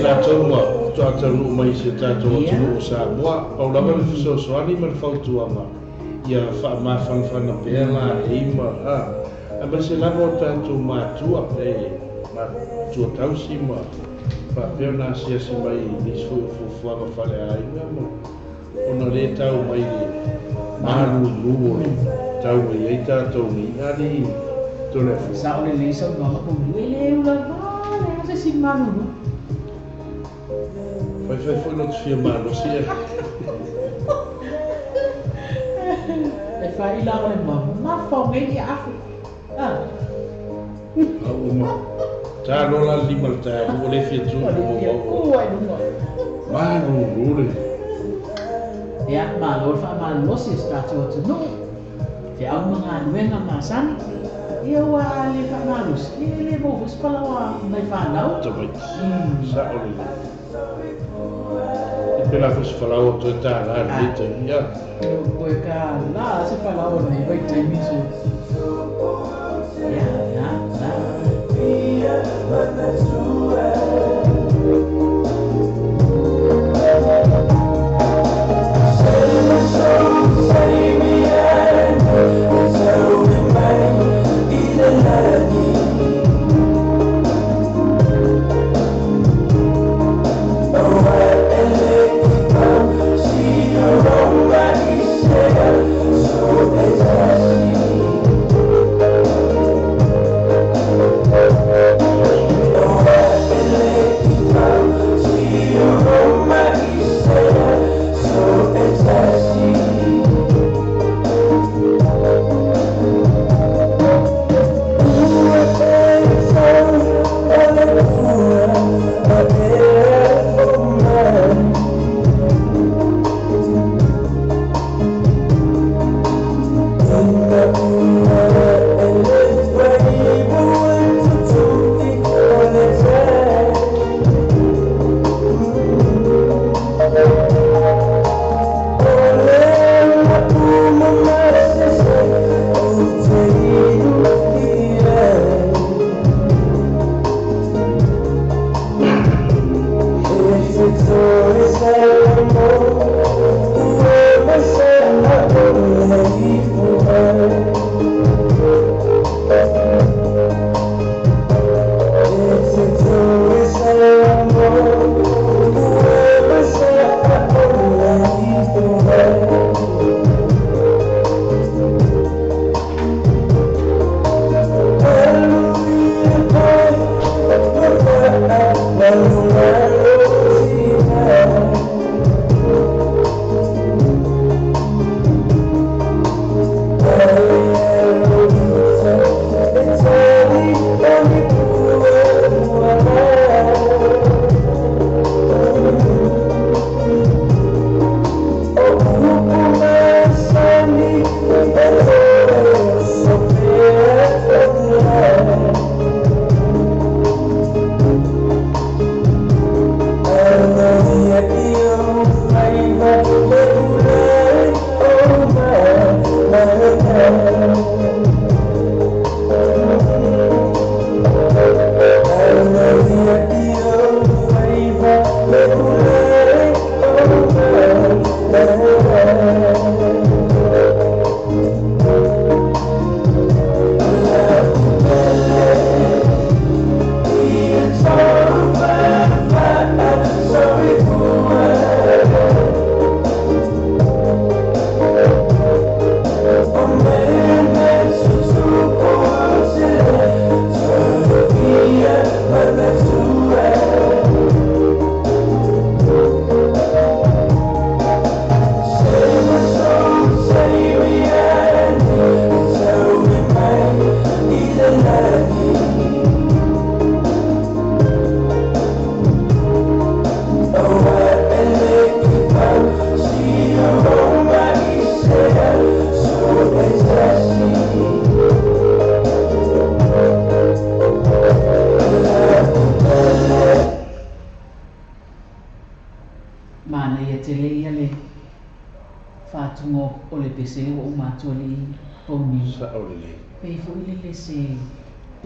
tātou ma tātou nu mai se tātou atu sa moa au lava le fesoasoani ma le fautuaga ia faamafalafana pea laima a ma se lava o tātou matua e matua tausi ma faapea ona asiasi mai nisi fuafuaga faleaiga ma ona lē tau mai le malulu o le tau ai ai tātou niga ali tole sa o le lei saunoaga komiu e lē ula le ase simalulu fai foi no tfia malosi e fai la o le ma faungai ki afu au ma talo la lima le tālu o le fiatu malulu ya malo fa malosi statu tunu te au mga nuenga masani ia wa le fa malus le mo spala wa mai fa nau tabai sa o le pela fos falau to ta la lite ya ko ka la se falau nei vai te miso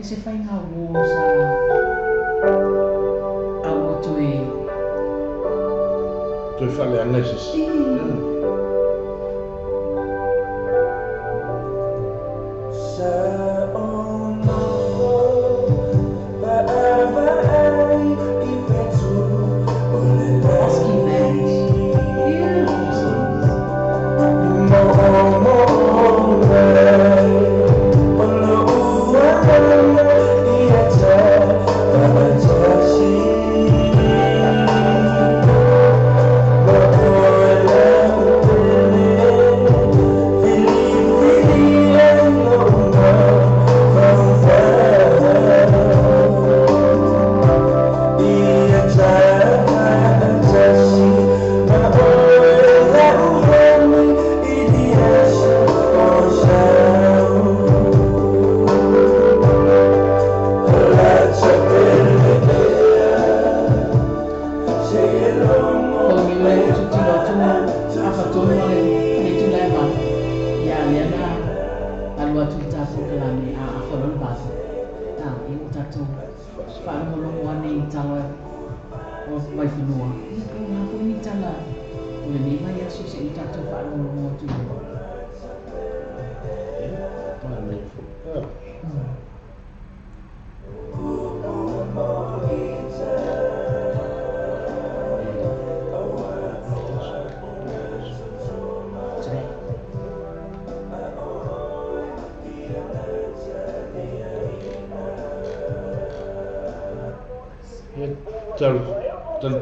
ya se fai nga wo sa au to e toi whaleanga i sisi.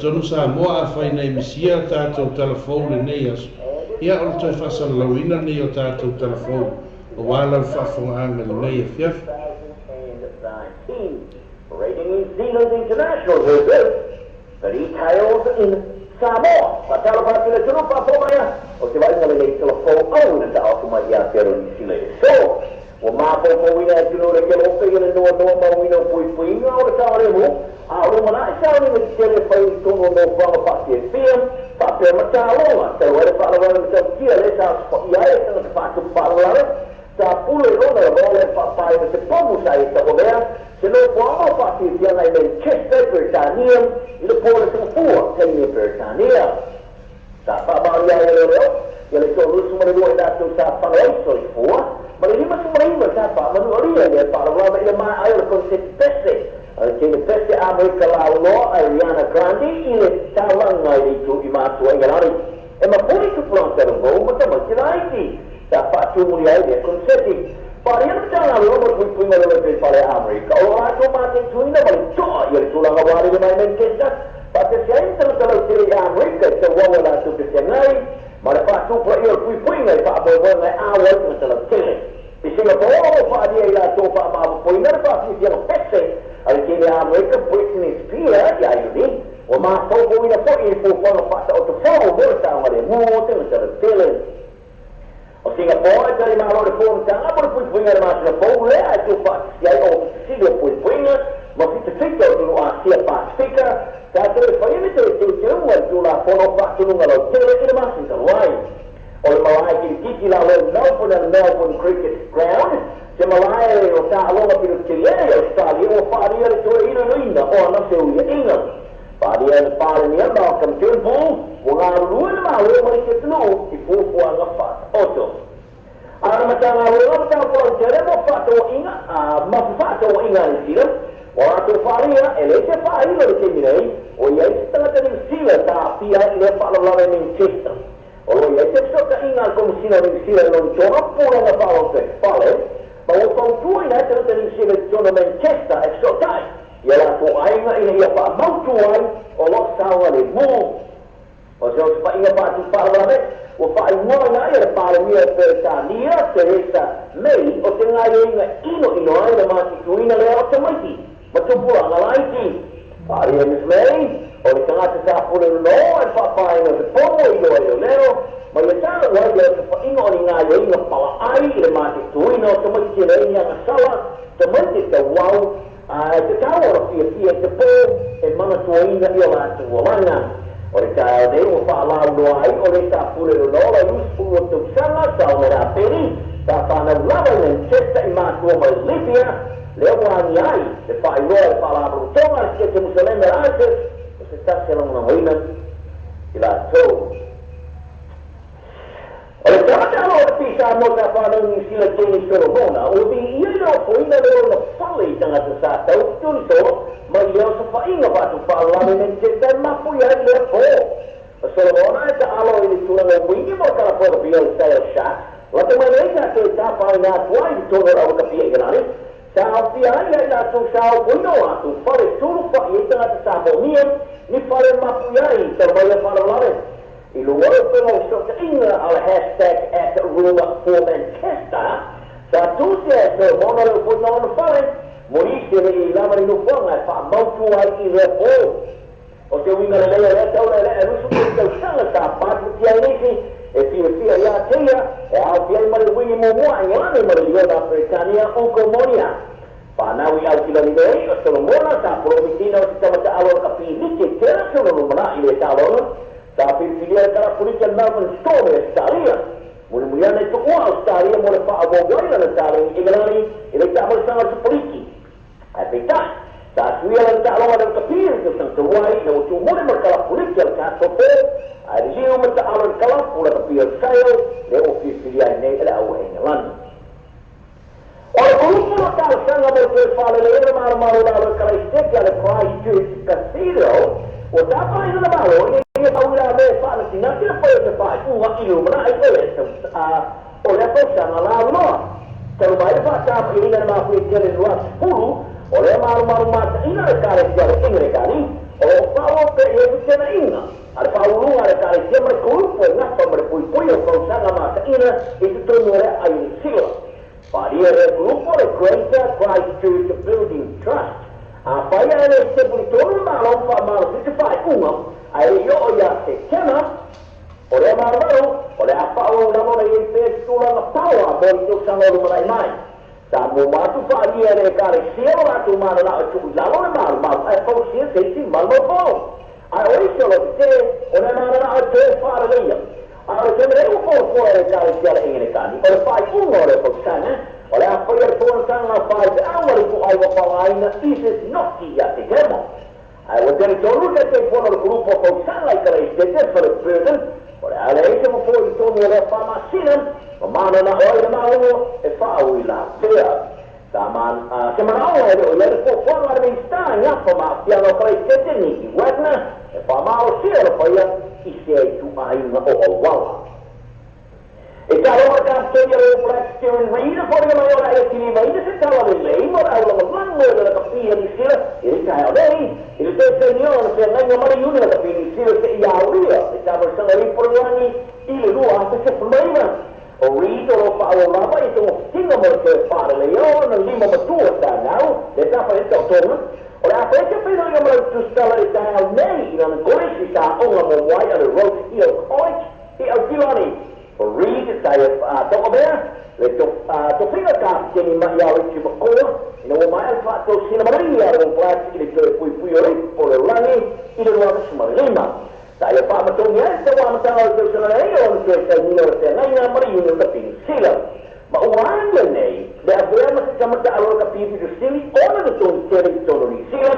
Tonu sa moa a whai nei misia tātou telefone nei aso. Ia o toi whasalalauina nei o tātou telefone. O wālau whawhonga nei a whiaf. Rating New Zealand's international visit, the details in Samoa. Patala sila tunu papomaya. O te vai ngale nei telefone au na ta o mai ia pero ni sila. So, o mapo mo wina tunu le ke lo pe ni no ma wina pui o ta ore mo. A o mana sa ni me tele pai tunu no pa pa ke film, pa pe mata lo te ore pa lo na te kia le sa ia e ta pa tu pa lo sa pule lo na lo pa pa te pomu sa e ta o vea. Se não pode fazer dia na Manchester, Britânia, e depois são four, tem na Britânia. Tá, para dia ele só usa uma dua da tu sa para isso e four, mas ele mas uma sa para mas ele para lá ele mais aí o conceito peste. Tem peste América lá o Ariana Grande e ele tá lá na itu e mais o enganado. É uma boa que planta no bom, mas também será aqui. Tá, para tu mulher é conceito. Parian jangan lupa punya lebih pada Amerika. Orang itu mati tuina balik cah. Ia tulang awal ini main Manchester. Pada siapa terlalu ciri Amerika seorang orang tu kesenai. Mada patu player punya tak boleh ngai awal terlalu ciri. Di Singapura pada dia ialah tu pak mahu punya pasti dia pesen. Ada ciri Amerika Britney Spears ya ini. Orang tahu punya pun pada auto follow bersama dia. Mu terlalu ciri. O Singapura dari malo de phone tanga por punya mas na phone le a tu fa ya o sigo punya mas itu fica do a sia pa speaker ta te fa ini te tu la phone pa tu ngalo tele ina mas ta wai o malai ki la le Melbourne cricket ground se malai o ta aloha pi te le o sta li o fa dia to ina o na se u ina pa dia pa ni anda kam tempo o nga ruan ma o mai ke no i fu nga fa oto ara mata nga o mata ko tere mo fa to inga ma fa to inga sila o to faria ele se fa ilo ke mirei o ia sta ta ni sila ta pia le fa la la ni chesta o ia se so ta inga como sila ni sila non toma pura nga fa o se fale ma o fa tu ina ta ni sila tona Manchester e so tai ia la to ainga ina ia fa mau tu ai o lo sawa le mo o se o fa inga pa tu parlament o fa inga na ia para mia Britânia Theresa May o te ngai inga ino ai na mati tuina le o te maiti ma tu pula nga laiti pari e Miss May o le tangata sa pule no e fa inga te pomo i leo ma ia tala wai le te fa inga o ni ngai inga pala ai i le mati tuina o te maiti le inga nga sala te maiti te wau te tawa fia te po e mana tuina i o la tu walanga o le tāo nei o whaalau noa ai o le tā pule no la uspu o tu sanga tau mera peri tā whanau lava i Manchester i mātua mai Libya leo wani ai le whai roa e whaalau tonga ke te musaleme rātes o se tase long na hoina Ilato. Oleh tama o pisa mo ka panang sila Jenny Solomona, o di iyan po ina na falay tanga sa tao tunso, magiyaw sa painga pa ito paalamin ng sitan mapuyan niya po. Solomona ito alo ini tulang ng wingi mo ka po kapiyal sa'yo siya, lahat malay na ito tapay na tuway ito na raw kapiyay ganari, sa apiyan niya na itong sao puno ato, pare tulong pa ito nga sa mo niya, ni pare mapuyan, terbayan paalamin. Iluwag ko ng sa inga al hashtag at room for Manchester sa Tuesday sa mga lupon na unafalin muli sila ilaman inupang at paamautuhay i-report o siya wing na nalaya na taon na rusupin sa sanga sa pagkutiyay nisi siya ya kaya alpiyay maliwing mo ang yan ay maliliyon na Britania o Comonia panawi ang sila nilay o Solomona sa provintina o sa mataalong kapilikit kaya Solomona ilitalong tapi pilihan cara politik Melbourne Storm Australia. Mula-mula itu Australia mula pa awal na Australia igalani ila tamal sa politik. Tapi tak sa suya ta lawan ang kapir sa tuway na utu mula magkala politik ka sope ay liyo man ta alam kala pula kapir sayo le ofisiyan ne ila away ngalan. Or grupo ta sa nga mo sa fala le mar na kala istek ya Christchurch Casino o dapat ito na bawo ini tahulah mereka nanti apa yang dapat uang itu mana itu oleh pesan Allah terbaik pada ini dan mampu jadi 10 oleh malu-malu mata ini ada kali jadi ini kali oleh bawa ke yang sana ini ada bawa ada kali dia mereka ngapa mereka yang perusahaan mata ini itu termulai air sila pada dia grupo de Greater Christchurch Building Trust apa yang ada sebelum turun malam malam itu pak uang ayo ya sekena oleh maru oleh apa orang nama yang pesulan tawa bentuk sangat ramai samu matu pagi ada kali siapa tu mana nak cuci lawan malu apa sih sesi malu pun ayo kalau kita oleh mana nak cuci para dia ayo sebenarnya apa ada kali siapa ingin kali oleh pak oleh pesan oleh apa yang tuan sangat pak awal itu ayo pawai isis nokti ya sekena I was going to look at one of the group of folks like that I did for the prison, but I later before you told me that from my sin, the man and I oil the man if I will not there. Saman, someone I will let it go forward and stand up for my piano play sitting, wasn't it? If I'm out here for you, he said to my wall. It's all over that figure black steering read for the mayor I see made this is how they lay, but I will have one more than a fee and here. It is how they it is the senior and say money unit of being serious Yauria. It's our salary for Yanni, Ilu after the flavor. Or read or follow Rabbi to Singapore to Father Leon and Lima Matua now, the top of it October. Or I think if you to sell it down May on the Gracie on the white and the road heel college, Gilani. Read saya doa to finger cap jadi mayar cuma kau, ini mayar faktor sini Maria orang pelajar ini pui oleh lagi ini luar semua lima. Saya pak betulnya semua masalah itu sebenarnya orang kita ini orang yang Maria ini lebih sila. Orang ini dia masih sama orang kapit itu sini orang itu ceri ceri sila.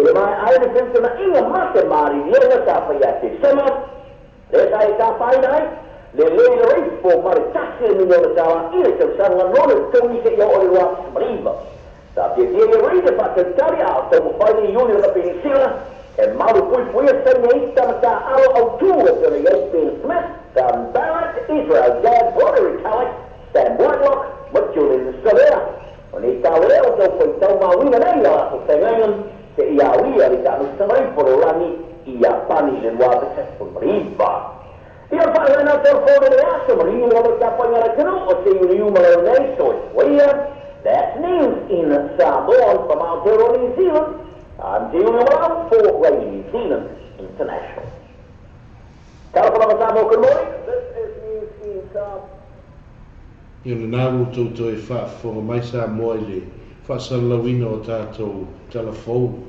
Ini mah ada sesuatu yang masih mari dia nak apa ya sama. Saya capai naik. Lelei for maritasse milione dalla ira che sanno non toni che io ho rivolto prima tapi dia ride fatto tali alto un po' di unione la penisola e malo poi essere sta allo autore per il Smith from Barrett Israel Dad Broderick Alec Stan Blacklock Mitchell in the Savera on Italia o poi toma una nella o tengono che ia di tanto stamani per l'anni ia pani del water per prima. Ia pak na telefon dia asal ringi kalau siapa yang nak kenal, o saya ringi malam ni so. Wah, that's news in Samoa from Aotearoa, New Zealand. I'm dealing around for Radio New Zealand International. Kalau kalau Samoa, good morning. This is news in Samoa. Ia na nau tautou e whaafonga mai sa moa le whaasalawina o tātou telefon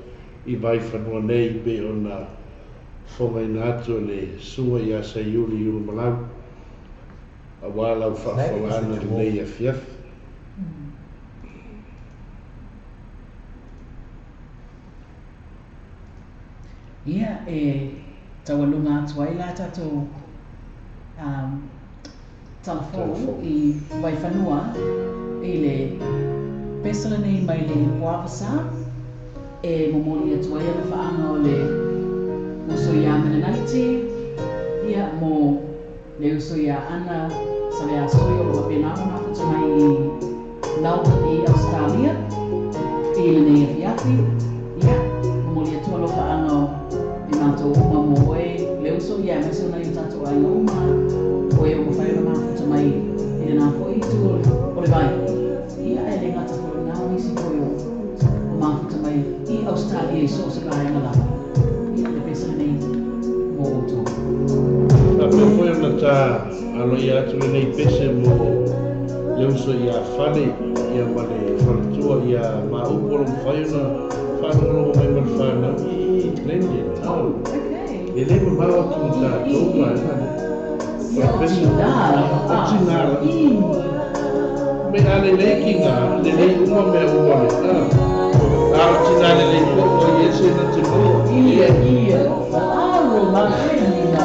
I vai whanua nei pe o na whonga ina atu le sua ia sa yuri malau a wālau whaafalana le nei a fiaf. Ia taualunga atu ai la tatou talafou I waiwhanua I le pesala nei mai le puavasa e momoli atu ai ala whaanga o le uso ia Mennonite ia mo le uso ia ana sa le asoi o lo wapena o mafuta mai I Melbourne I Australia I le nei afiafi ia momoli atu ala whaanga I mātou uma mo e le uso ia mese ona I tatou ai uma o e o mawhai o mafuta mai I le nā fo I tu o le vai ia e le ngata ko le nā isi ko o mafuta mai I Australia I so se kai ngala ia le pesa nei mo o tō a me foi ona tā alo ia atu le nei pese mo le uso ia whale ia male whaletua ia maupo lo mwhai ona whanongo mai male whanau I Glendale e le mamau atu tā tōma ia o tinara me ale le kinga le le uma me uma le a o tinara le ko o yese na te mo ia aro ma kenina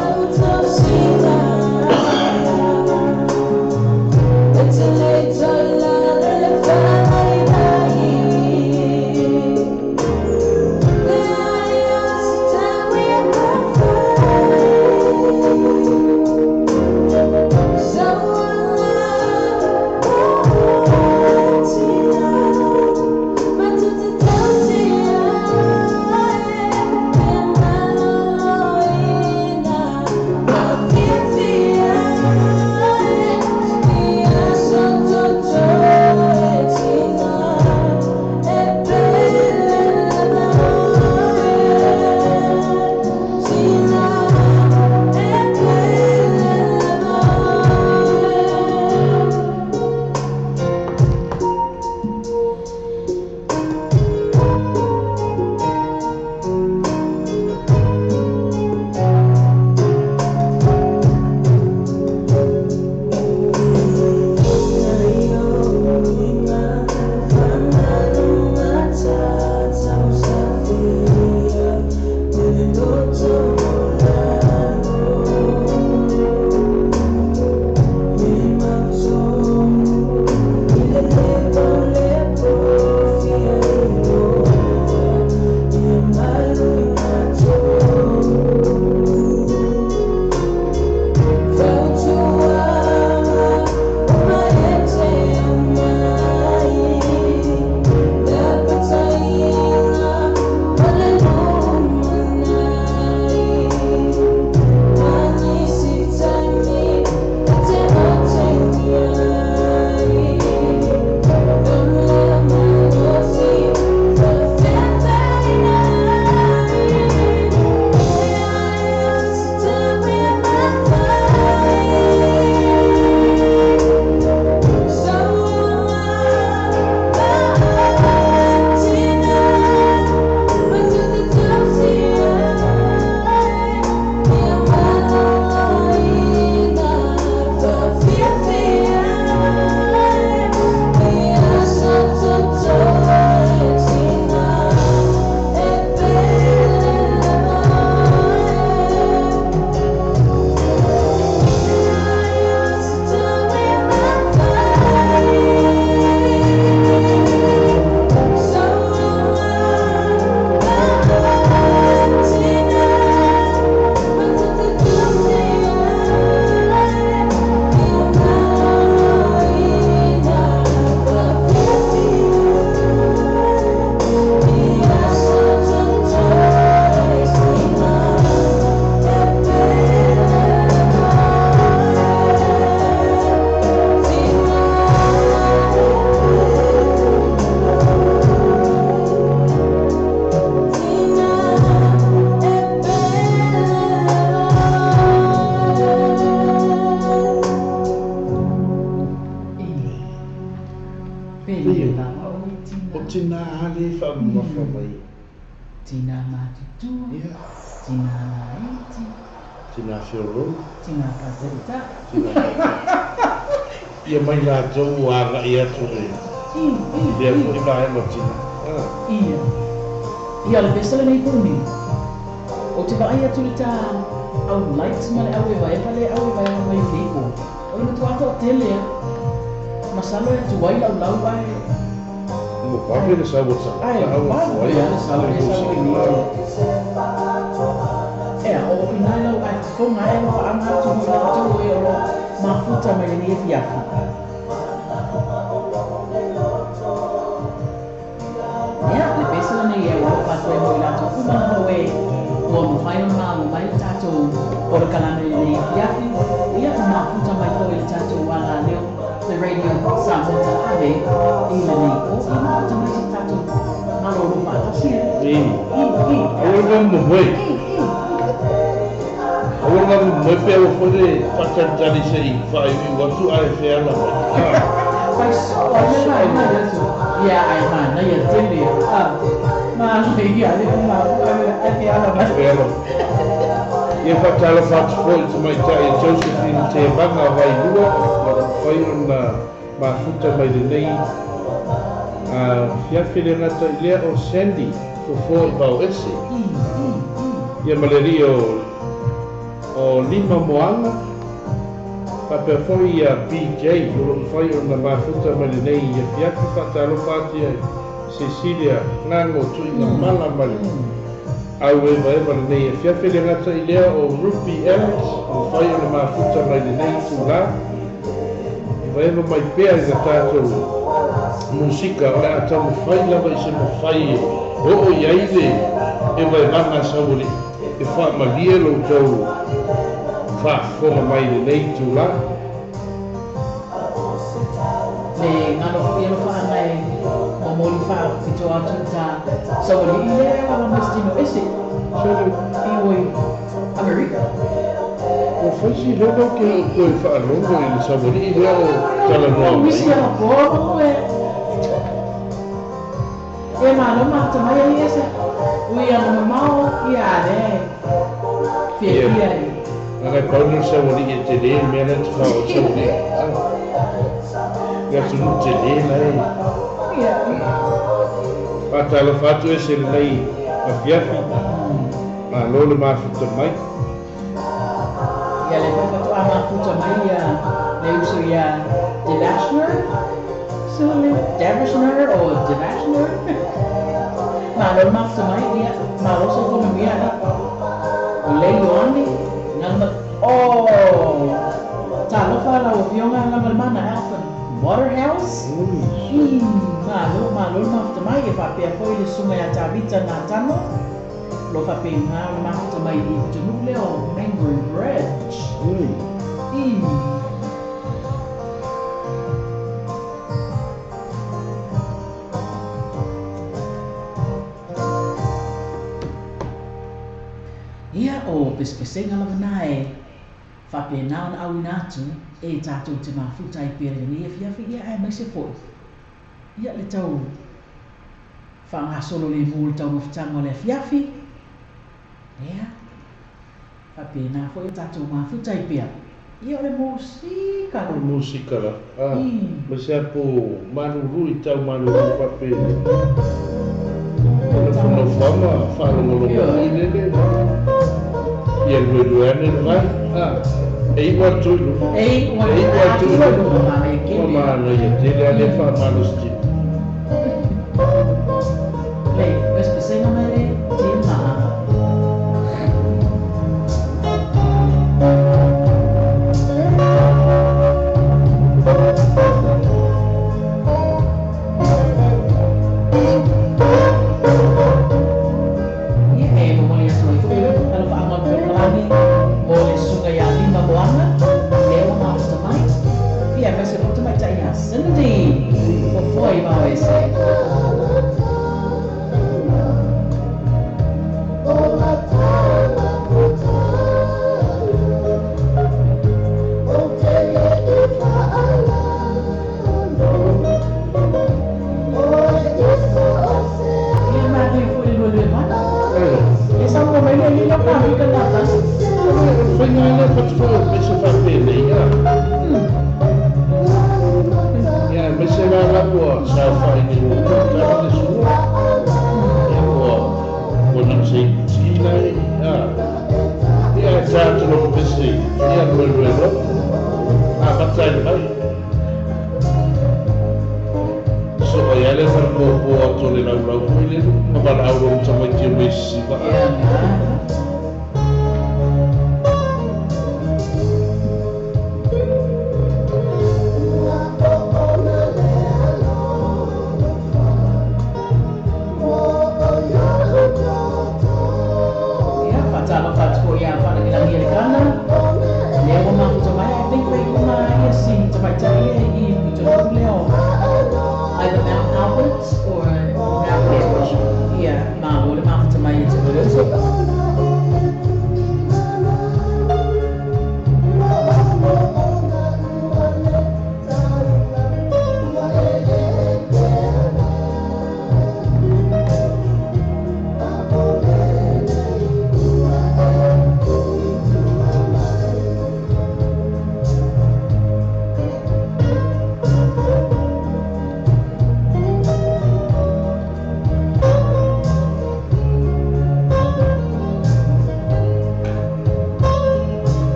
tina hale fa mai. Tina matutu. Tina laiti. Tina fiolo. Tina pateta. Ia mai la tau ara ia ture. Ia puri vai mo tina. Ia. Ia le pestele nei purmi. o te vai atu le tā au lights ma le au e vai mai lipo o le tu ato tele masalo e tu wai lau ai Mo papi le sa what's up. ai papi le sa e o ina lau ai ko ngai o anga tu mo la tu e o mafuta mai le fiafi ya le pesa le e o pa ko mo la tu kuma ho e o mo fai ona mo mai tato o le kalame le fiafi ia o mafuta mai ko le tato wala leo the radio samota ave i le nei o ina o tamai tato malo lo pa ta si Awal mo boy. Awal mo mo pe o fode patar jadi sei fai waktu ai fe ala. Fai so ai na so. Ya ai na ya tele. Ma le ya le ma ai fe ala ma. Ia whakala whakspoi te mai tai Josephine te wanga vai lua ma whai ona mafuta mai le nei whiawhire ngata I lea o Sandy fo I wau ese ia maleri o lima moanga pape foi ia PJ o whai ona mafuta mai le nei ia whiaku whakalo whatia Cecilia ngango tui na mala mali au eva le nei e whiawhire ngata I lea o Ruby Ellis o whai ona mafuta mai le nei tūla eva mai pēr I tātou musika o le atau mo whai lava I se mo whai o iaile e vai vanga sauri e wha malie lo tau wha whonga mai le nei tūla le ngano fielo wha ngai o mori wha fito atu ta sauri I lea wala mestino ese I oi Amerika o whaisi logo ke o koe wha longo I le sauri I lea o tala noa mai Misi ala pōro e malo mata mai ai ese ui ana mau I ale fia Ngai paunu sauri e te le mena te wha o sauri Ia tunu te le nei Patala whatu e se nei a whiawhi ma lole mafuta mai ia le whakato a mafuta mai ia le uso ia Delashner so le Davishner o Delashner malo mafuta mai ia malo so kono ia o le yoani ngama talo fala o pionga ngama mana Alpha Waterhouse malo mafuta mai e whapea foi le sunga ia tawita ngā tano lo whapea ngā mafuta mai I tunu leo Mangrove Bridge ia o pespesenga lava nā e whapea nā au nātu e tātou te mafuta I pere ni e whiawhi ia e mai se foi ia le tau whaangasolo le mūle tau mawhitanga o le whiawhi ia whapea nā foi e tātou mafuta I pere ia o le musika o musika la ma se apo manurui tau manurui whapea o le whana whama whanongolonga I lele ia lueluane le vai e iwa tulu e iwa tulu o mana ia tele ale whamanosti le pespesenga mai le te maa tātou no pesi, ia lue lo, a matai le mai. So ai ele fa ko atu le lau ko ile, ma ba lau ro tama ki me si ba. Either Mount Albert or Mount Mount Watermouth to my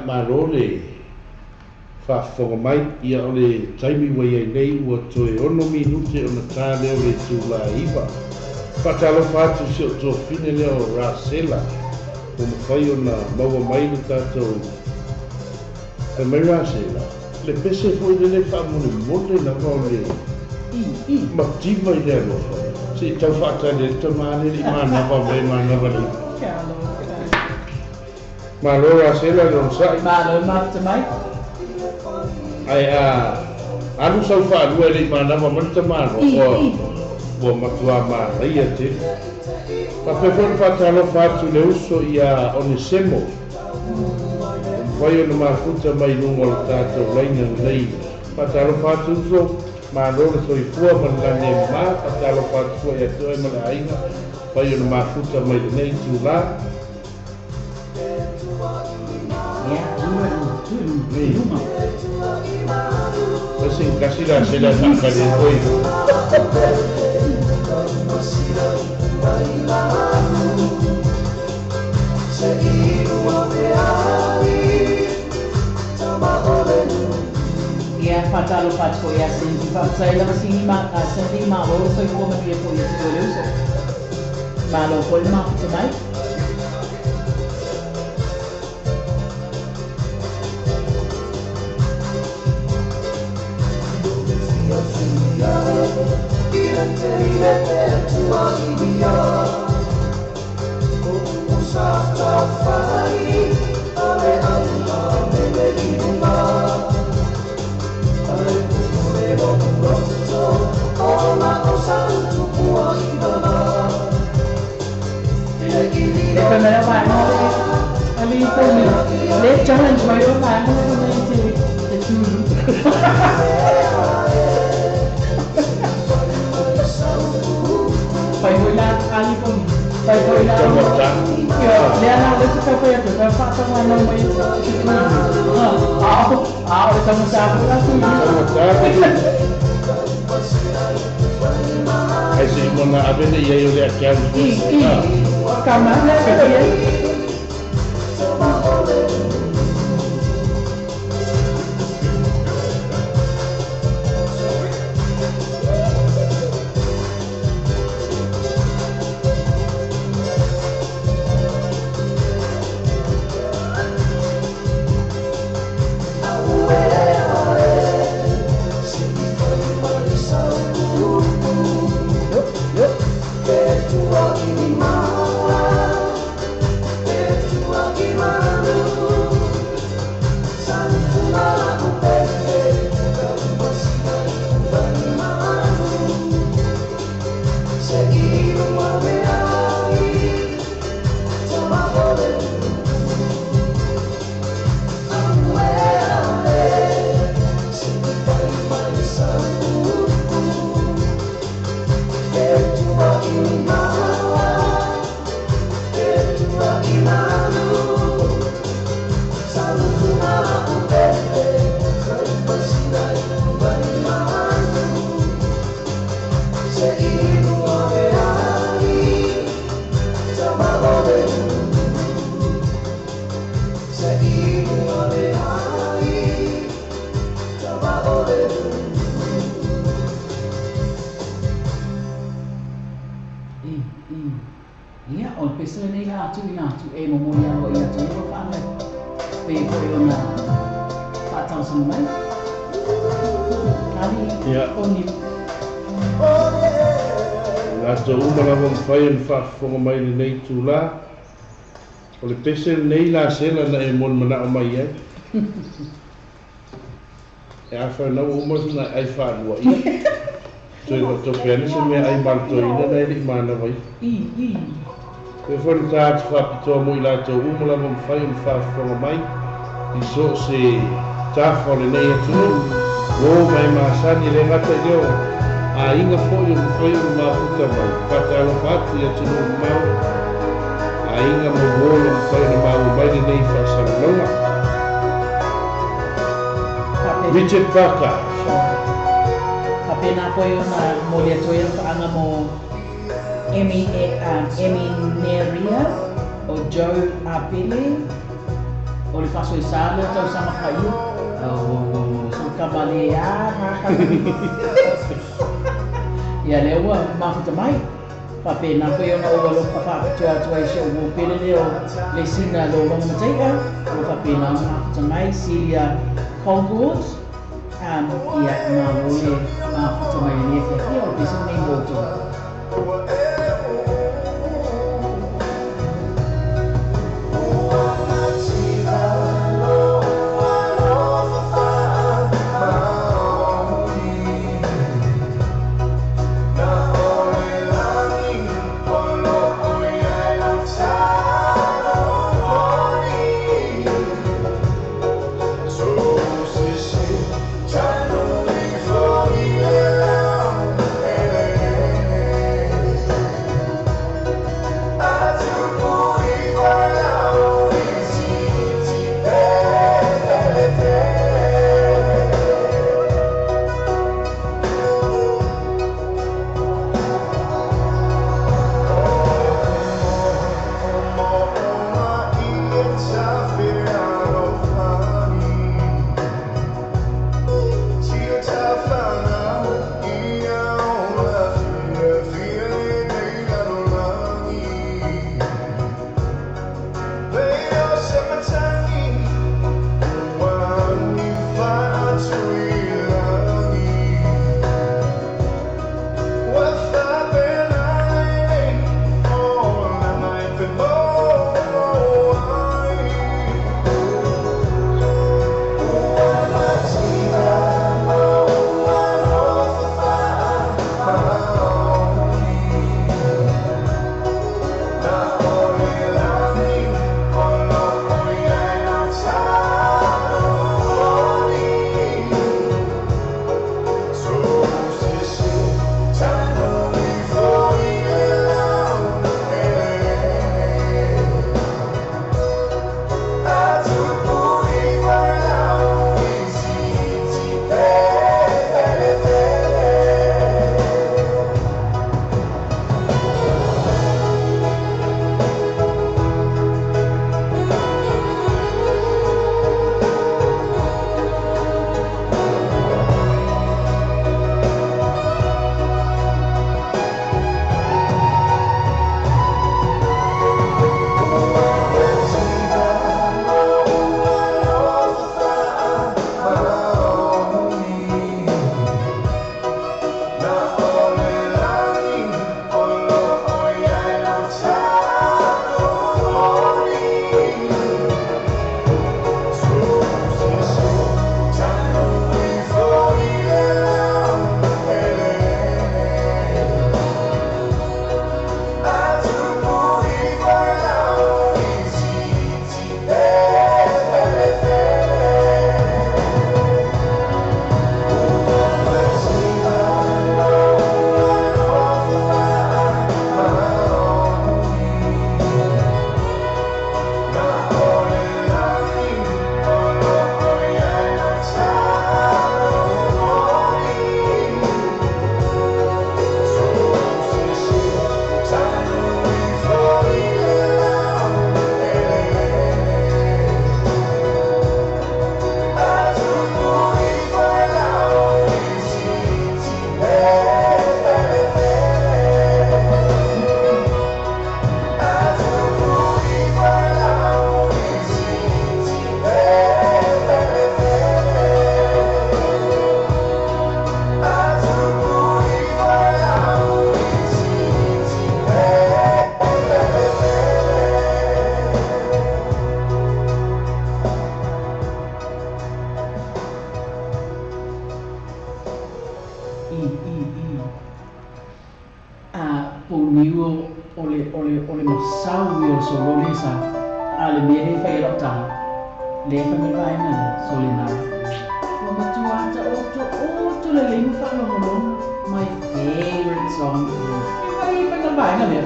Marole fa fonga mai ia ole taimi wai ai nei ua toe ono minute ona tā leo le tūla iwa whakalo whātu si o tō fine leo Rasela o mawhai ona maua mai le tātou e mai Rasela le pese fwoi le le whamone mone na ngole ma tima i le alofa si tau whātai le tamane li mana wa mai mana wali Malo Rasela non sai. Malo mata mai. Ai anu sau fa dua ni mana mata malo. Bo matua ma ia te. Pa pe fon fa talo fa tu le uso ia Onesemo. Vai no marfuta mai no molta to laina nei. Pa talo fa tu so malo le soi fua mandane ma pa talo fa tu ia to e mala ainga. Vai no marfuta mai nei tu la. Luma. Kasi dah sila nak kali koi. Ia patalo patko ia senti pa sai la sini ma senti ma wo so ko ma dia ko ia so le so. Ma lo ko ma ko mai. Depois melhor vai, ali comigo. Let's challenge my own life. Phải hồi la ali comigo. Phải hồi la. Dia nak dia suka apa itu? Dapat sama nama itu. Sama siapa aku? Ai si mona abene ia yo le akan. Kamera dia. Ia on pesa nei la tu e mo mo ia o ia tu ko fa mai. Pe ko yo na. Fa tau sa mai. Ali oni. La to umala vom fai fa fo mai nei tu la. O le pesa nei la sela na e mon mana o mai ai. E a fa no umo na ai fa lua ia. To pena se me ai malto ina nei li mana vai. Pe foi no tato whapitoa mo I lato umula mo mwhai un whawhonga mai I so se tāwhore nei atu o mai maasani le ngata I leo a inga foi un mwhai un maputa mai whatalo whatu I atu no mau a inga mo wolo mwhai na mau mai nei whasanonga Richard Parker Kapena foi una molia toia anga mo Emi Neria o Joe Apele o le faso isale tau sama kayu o suka balea ya lewa mafuta mai pape na foi ona o lo papa tua tua se o pele le o le sina lo lo mateka o pape na mafuta mai Celia Congold ia na ole mafuta mai ni ke o disi nei moto Puniu ole masau yo sololisa ale mere fa irota le fa me vai na solina o matua ta oto le le fa no my favorite song vai fa na vai na le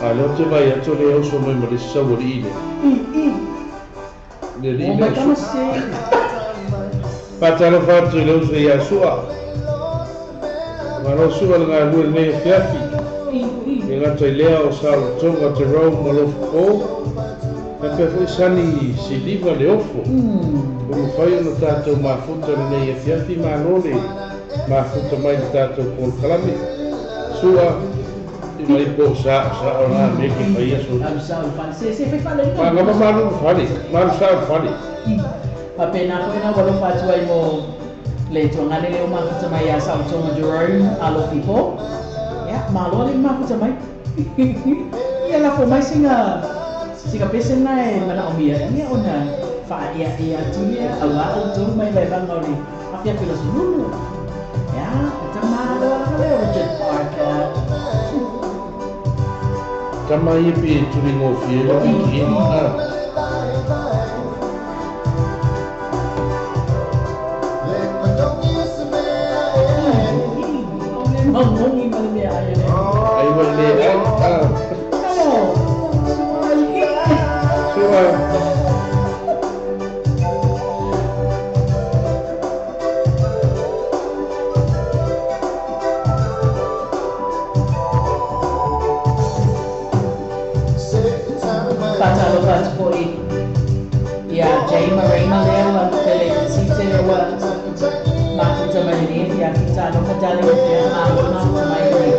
ale te vai a tole o so mai mari sauri le o ma kama se patalo fatto le uso ya sua ma no sua nga lu ne fiafi e nga te lea o sa tonga te rau mo lo ko e pe foi sani si liva le ofo o mo fai no tato ma futa nei e fiafi ma nole ma futa mai tato por kalame sua e mai po sa ona me ki fai aso se fe fale ma nga ma lu fali pa pena ko na walo fa tu ai mo le tonga le o ma futa mai a sa tonga Jerome alo pipo ya malo le ma futa mai ia la ko mai singa pesen na e mana o mia ia ona fa ia tulia ala o tu mai le van ngoli afia pelo sulu ya ta malo le o jet park kama ipi tulingo fielo ki Ngomongin malam dia ayah. ai wa le sua Baca lepas poi. Ya, Jay Marina leo pele site leo mafuta marini ya kita no kadali ya mafuta marini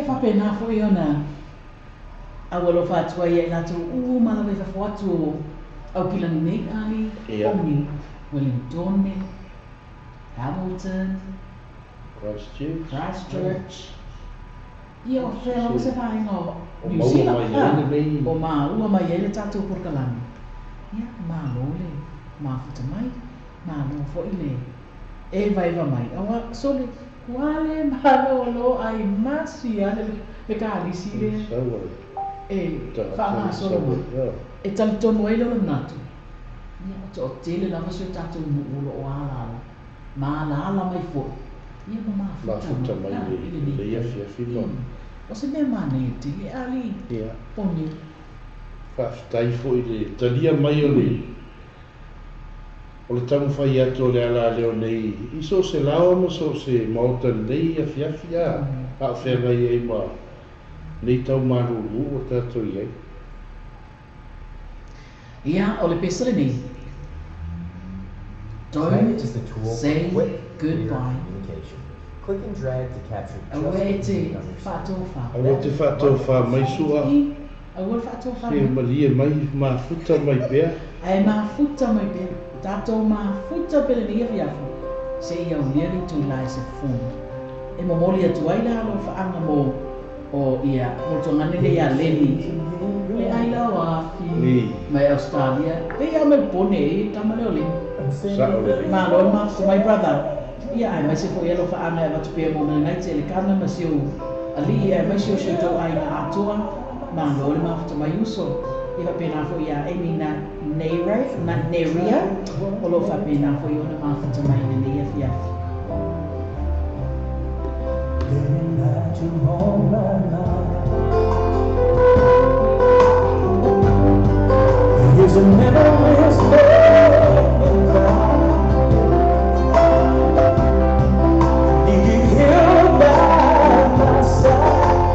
ko pena foi ona awalo fatua ia natu mala vai fatu au kilangi nei ali Omni Wellington Hamilton Christchurch ia o fela o se vai no New Zealand o ma ua mai ele tatu porkalani ia ma lole ma futa mai ma lo fo ile e vai va mai awa sole Wale malolo ai masi ale le kalisi le fa solo e tam tono ele o natu ia o tele la vaso tatu no o ala ma la mai fo ia ma futa mai le ia fia o se me mane te le ali ia poni fa stai fo ile talia mai o le o le tamu fai atu o le ala leo nei iso se lao mo so se mauta nei a fiafia a whenga i ma nei tau maruru o tato i ai ia o le pesale nei don't say goodbye. Click and drag to capture just Away the te on your whātofa. Awa te whātofa mai sua Awa whātofa He malia mai mafuta mai pea Ai mafuta mai pea Tātou mafuta pele ni afiafu Se ia uniari tu lai se fumu E momoli atu ai la alo whaanga mo O ia mo tongane le ia leni E ai la wafi mai Australia E ia mai pone e tamale o leni Malo mafuta mai brother Ia ai mai se ko ia lo whaanga e watu pia mo ngai te le kana ma siu Ali ia mai siu siu tau ai na atua Malo le mafuta mai uso Ia pena fo ia e ni na Neria O lo fa pena fo ia na mafuta mai na nia fiafi Getting back to home now. Here's a memories make me cry. Need you here by my side.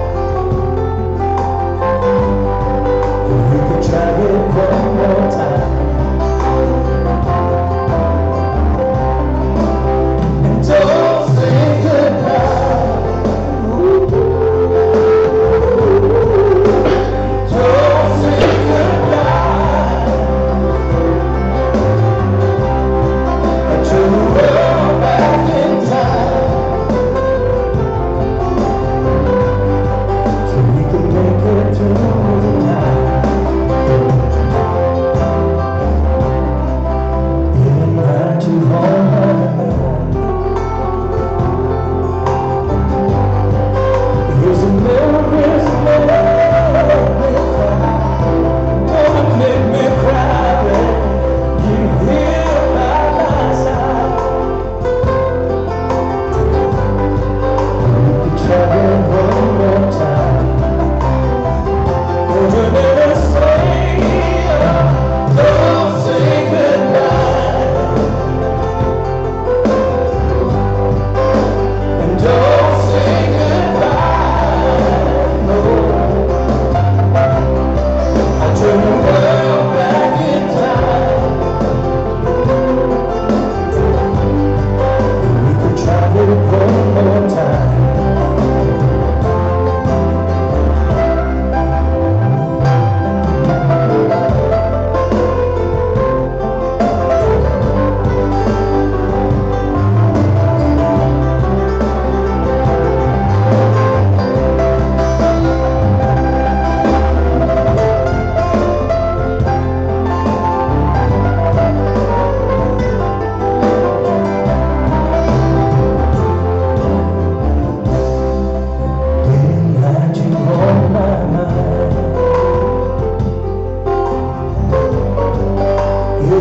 You can try it one more time. And don't say goodbye.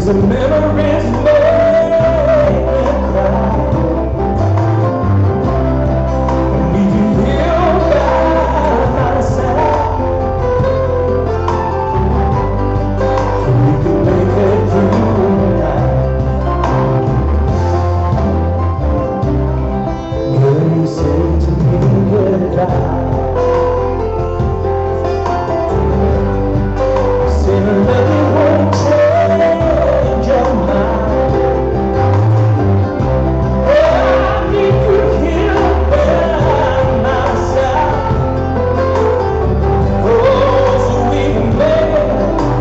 'cause the memories make me cry. I need you here by my side, so we can make it through the night. Will you say to me goodbye? Say nothing won't change your mind. Oh, I need you here by my side. Oh, so we can make it,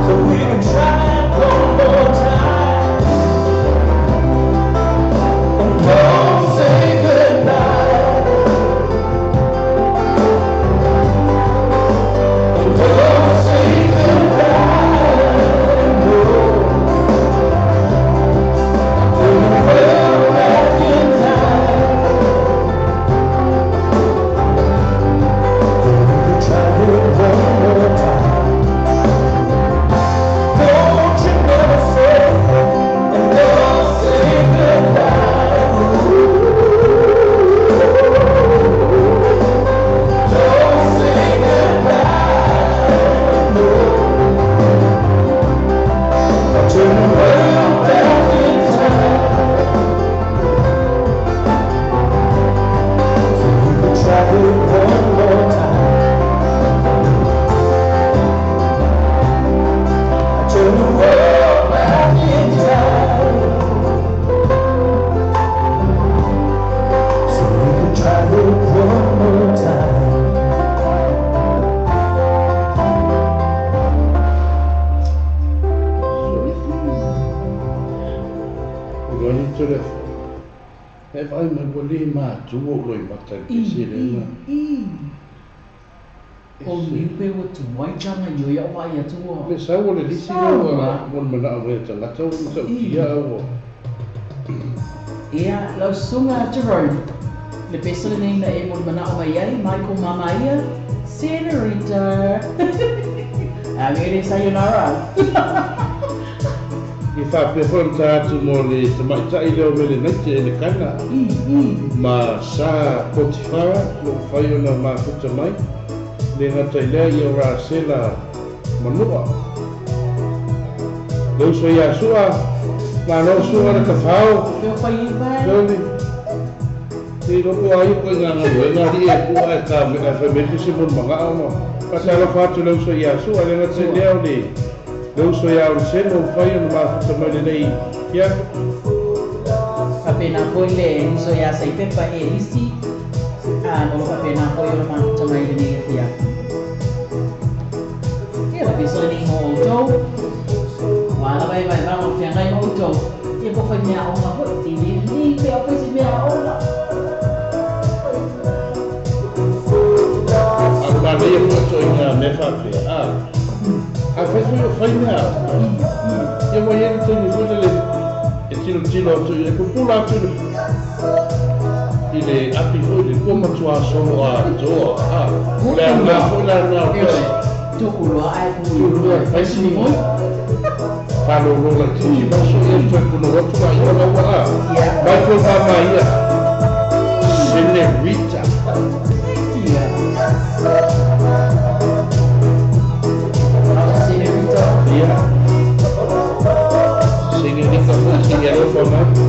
so we can try it one more time. And don't say goodbye. And don't say goodbye. No. When we're back in time, we can try it one more time. Don't you never say, and don't say goodbye. Don't say goodbye. No. Turn the world back in time, so we can try it one more time. Turn the world back in time, so we can try it one more time. Rani tere. E vai mai wale ma tuo loi matai ke sire na. O ni pe o tu mai changa yo ya wa ya tu o. Me sa wale lisi na mon mana awe tanga tau sa kia o. Ia, lau sunga Jerome. Le pesale nei na e mo mana o mai ai, mai ko mama ia. Senorita. Angere sayonara. I whapewhon ta atu mo le tamaitai leo mele naite e le kana. Ma sa Potifara, lo whai ona ma kuta mai. Le ngata i lea i o rā sela manua. Leu so ia sua, ma no sua na ka whao. Peo whai i vai. Leoni. Te roko ai ko i ngā ngā ngā ri e kua e ka me ka whamete se mon mga o mo. Pasala whātu leu so ia sua, le ngata i leo le. Leu so ia o seno whai ona ma kuta mai le nei. Ia. Papena foi le niso ya sai pepa e lisi. No lo papena foi o ma tamai le nei ia. Ia la pesale nei mo to. Wala vai vamos fianga i mo to. E po fai mea o ma ho ti ni pe o pesi mea o la. Ma veia ko so ia me whape. A whai mea. Ia mo ia te ni whutele. E tino atu i le kupula atu i le api hoi le kua matua solo a toa. Le ana hoi la ana o pesi. Tuku loa ai ku pesi ni moi. Whalo ronga tiki maso i e kuno rotu na ia lawa a. Michael Mama ia. Senorita. Senorita. Ia. Senorita foi que era o formato.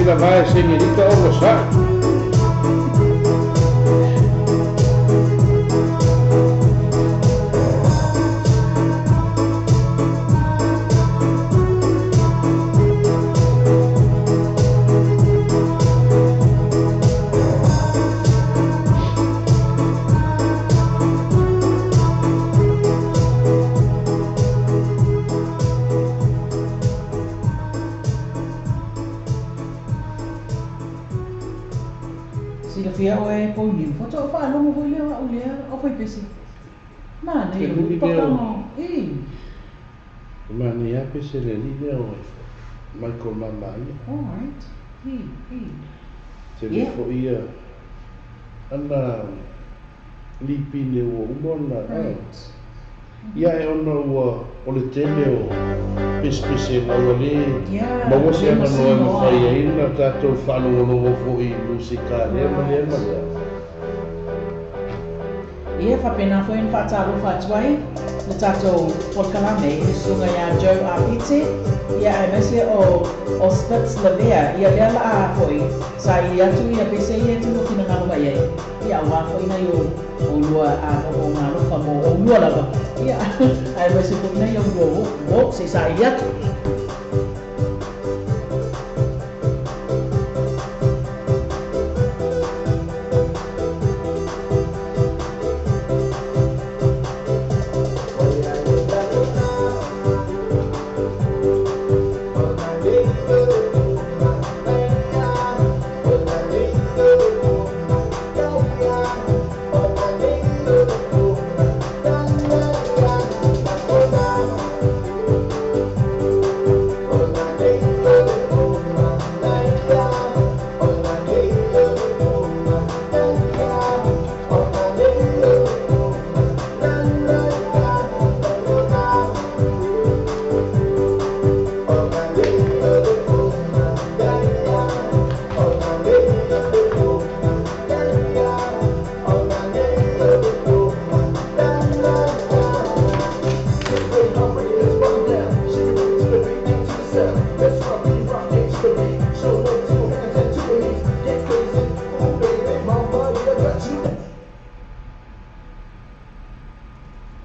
la vai señorita Ogosa. Fia o e poni, foto fa lo mo le o le o foi pesi. Ma ne Che lui o video. no. Ma ne ha pese le linee o Michael Mamai. All right. Se le fo ia ana lipine o umona. Right. Ia e ona ua o le tele o pese na wale. Yeah. Ma wase ana noa ma fai ai na tatou whalongonongo fo i musika lea ma lea ma lea. Ia fa pena foi en fatalo fa tuai. Le tato polkalame i sunga ya Joe Apite. Ia e mese o Spitz Lavea. Ia lea la a foi. Sa ia tu ia pese ia tino kina ngalo mai ai. Ia wa foi na yo o lua a o ngalo fa mo o lua lava. Ia ai mese foi na yo wo se sa ia tu.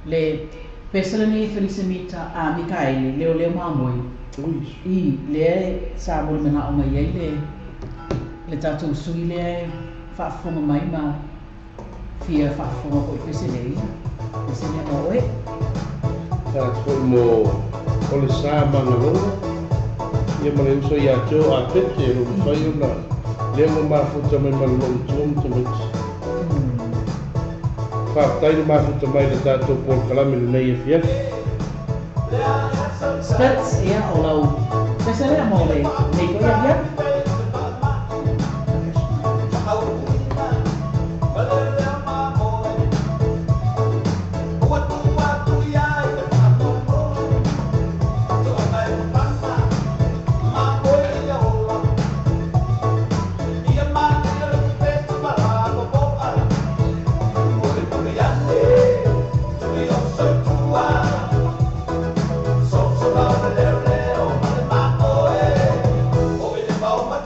Le pesalani Felisimita a Mikaeli leo mamoi. I le sa mo mena o mai le tatu sui le fa fonga mai ma fia fa fonga ko pesele. Pesele mo e. Ta ko mo o le sa mangalonga. Ia ma le uso ia teo a pete ro fai ona. Le mo mafuta mai malong tum tum. Whaatai le mafuta mai le tātou polkalame le nei e fia. Spitz ia o lau. Pesele a mo le nei ko ia. Oh,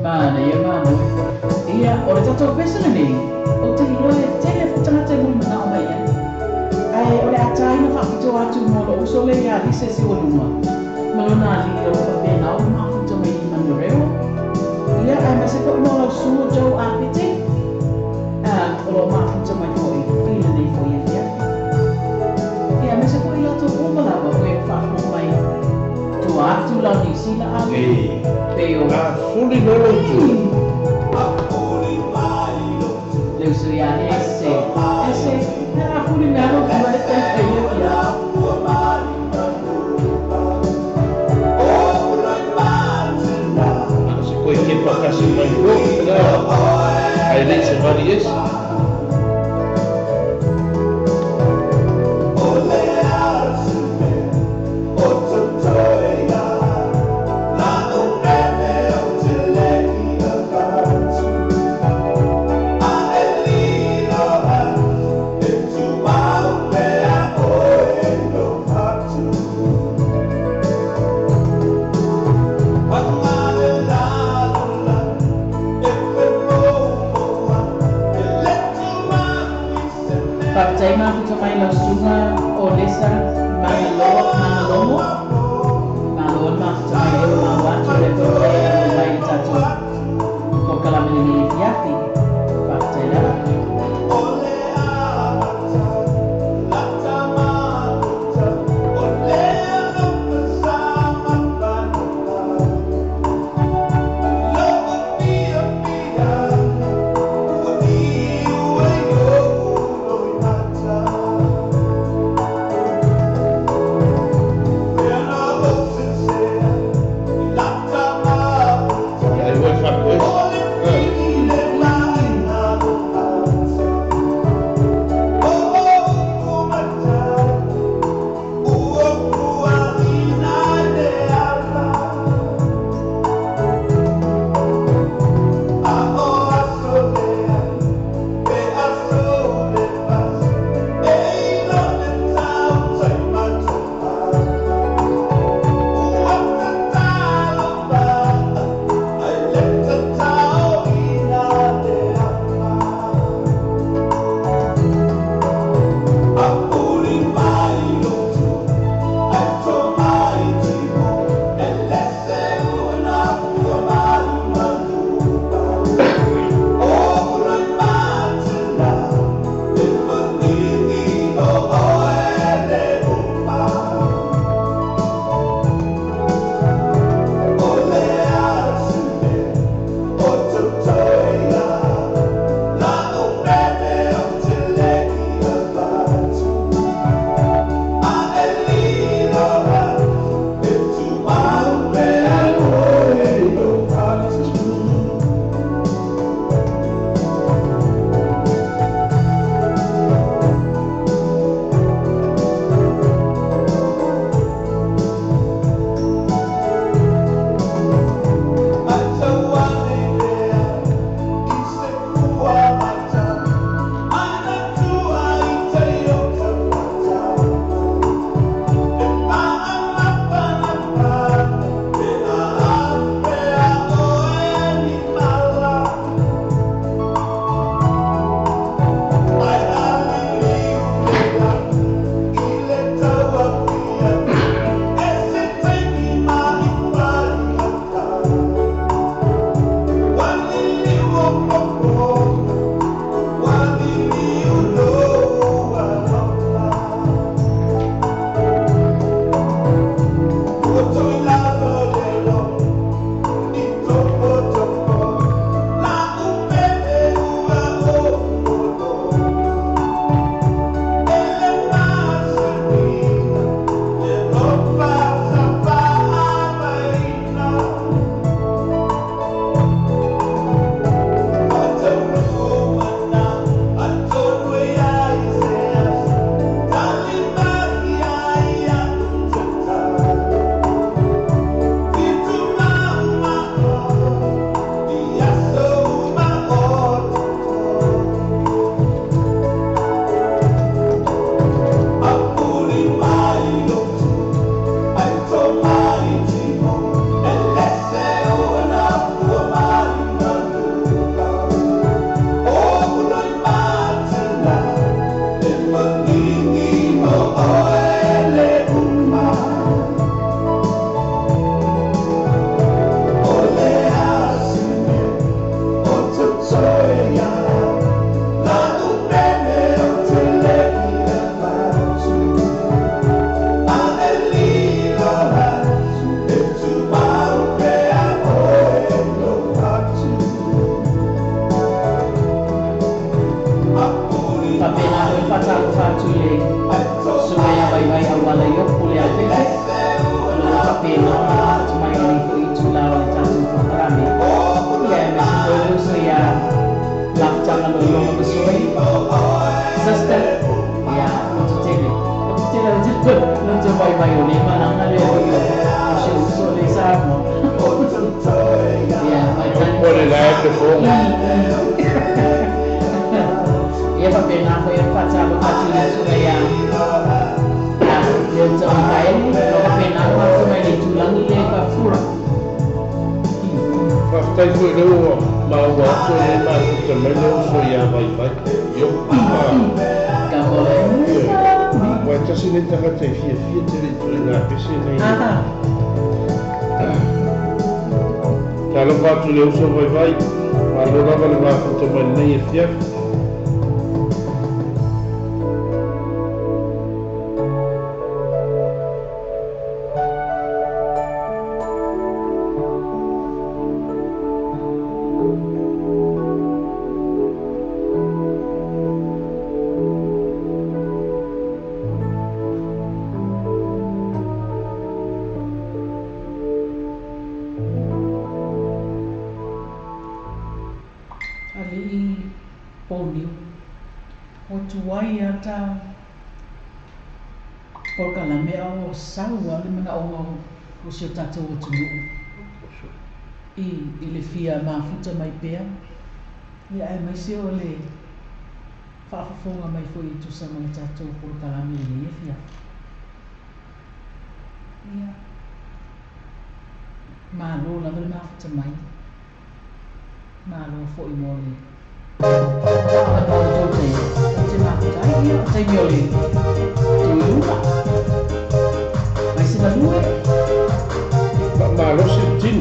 Mana ia mana. Ia ora tato pesana ni. O te hilo e tele futanga te mui mana o mai ia. Ai ora atai no whakito atu mo lo usole ia lise si oluma. Malona li o whapena o ma futo mai i manu reo. Ia ai maseko mo lo suo jau apite. O ma futo mai koi. Ila nei foi ia ia. Ia maseko i loto umalawa o e whako mai. Tu atu la ni sila alu. Peo. Fully knowledgeable. Luciana esse era fully knowledgeable mas tem feio ya. Se coi que para cá se vai go, aí nem se vai isso. Partai ma futo mai la sunga o lesa manalomo malon ma futo mai o ma watu le partai o mai tatu ko kalamini ni fiati partai la na ulong masoy. Sasta. Ya, untuk tele. Untuk tele untuk bye-bye ni manang na le. Uso le sa mo. Ya, mai tan. Boleh lah ke pun. Ya, papi nak ko yang pacar pacar ni supaya. Ya, dia jangan kaya. Kalau papi nak ko supaya dia tulang ni dia kapura. Fakta itu dia mau buat so ni masuk ke mana so ya baik-baik. Yo. Kamu Wah, sini tengah teh fia teri tu nak pesi ni. Kalau batu leu so baik-baik, malu lah kalau batu teman ni fia. ali poniu o tuai ata por kala me o sau ali mana o se tata o tunu i le fia mafuta mai pea ia ai mai se o le whaafafonga mai foi i tusa mai tatou por kala me le fia ia malo la vele mafuta mai malo foi mole te mafuta ai ia te miole te luna mai se na lua Malu sentin.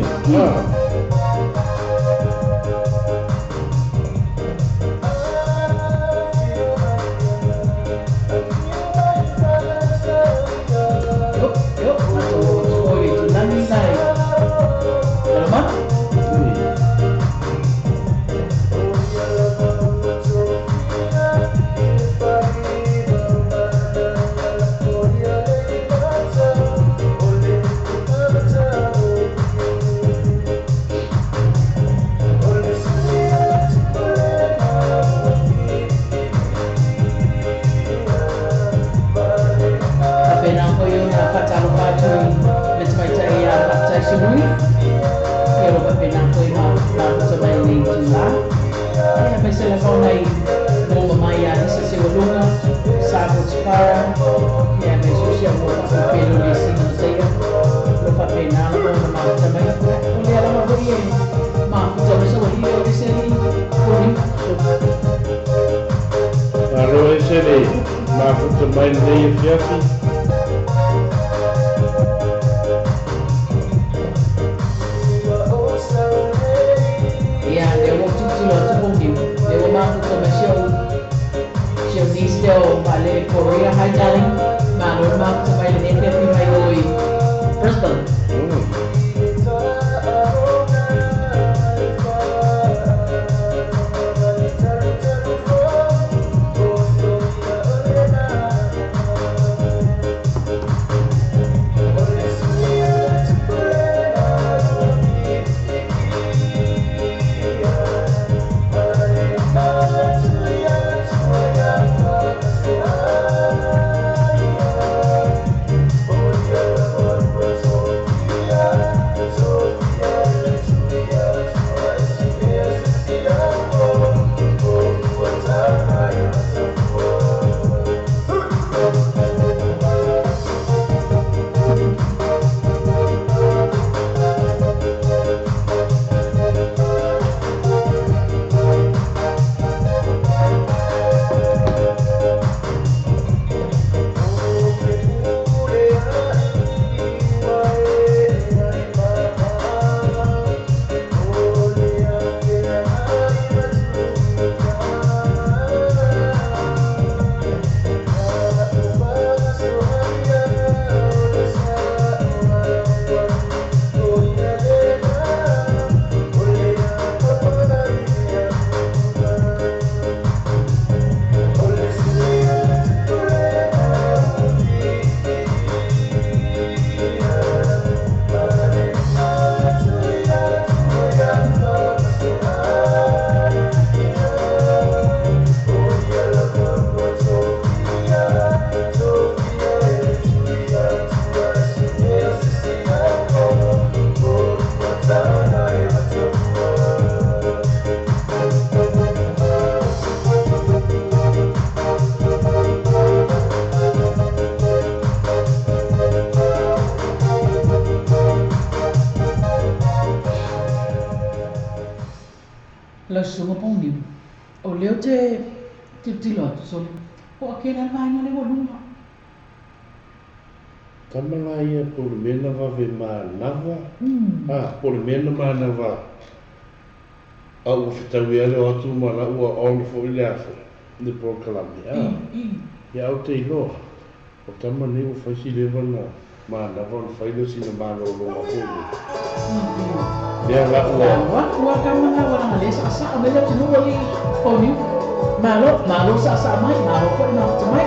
Lalu sini mahu teman dia siapa? Ya, dia waktu tu lah tu pun dia mahu teman show ni still balik Korea High Darling mahu teman dia pergi mai oi Bristol. Yeah. O leo te tilo atu soli. O a kena vainga le walunga. Tamala ia po le mena vave manava. Po le mena manava. Au fitau ia le atu mana ua ono fo ile afu. Le po kalami. Ia au te iloa. O tama ni u faisi lewa na manava na faile sina mana o longa pulu. Ia la ua. Ua kamana wana ngale sa asa o mele tinu wali o niu. Malo sa asa mai, malo ko ina atu mai.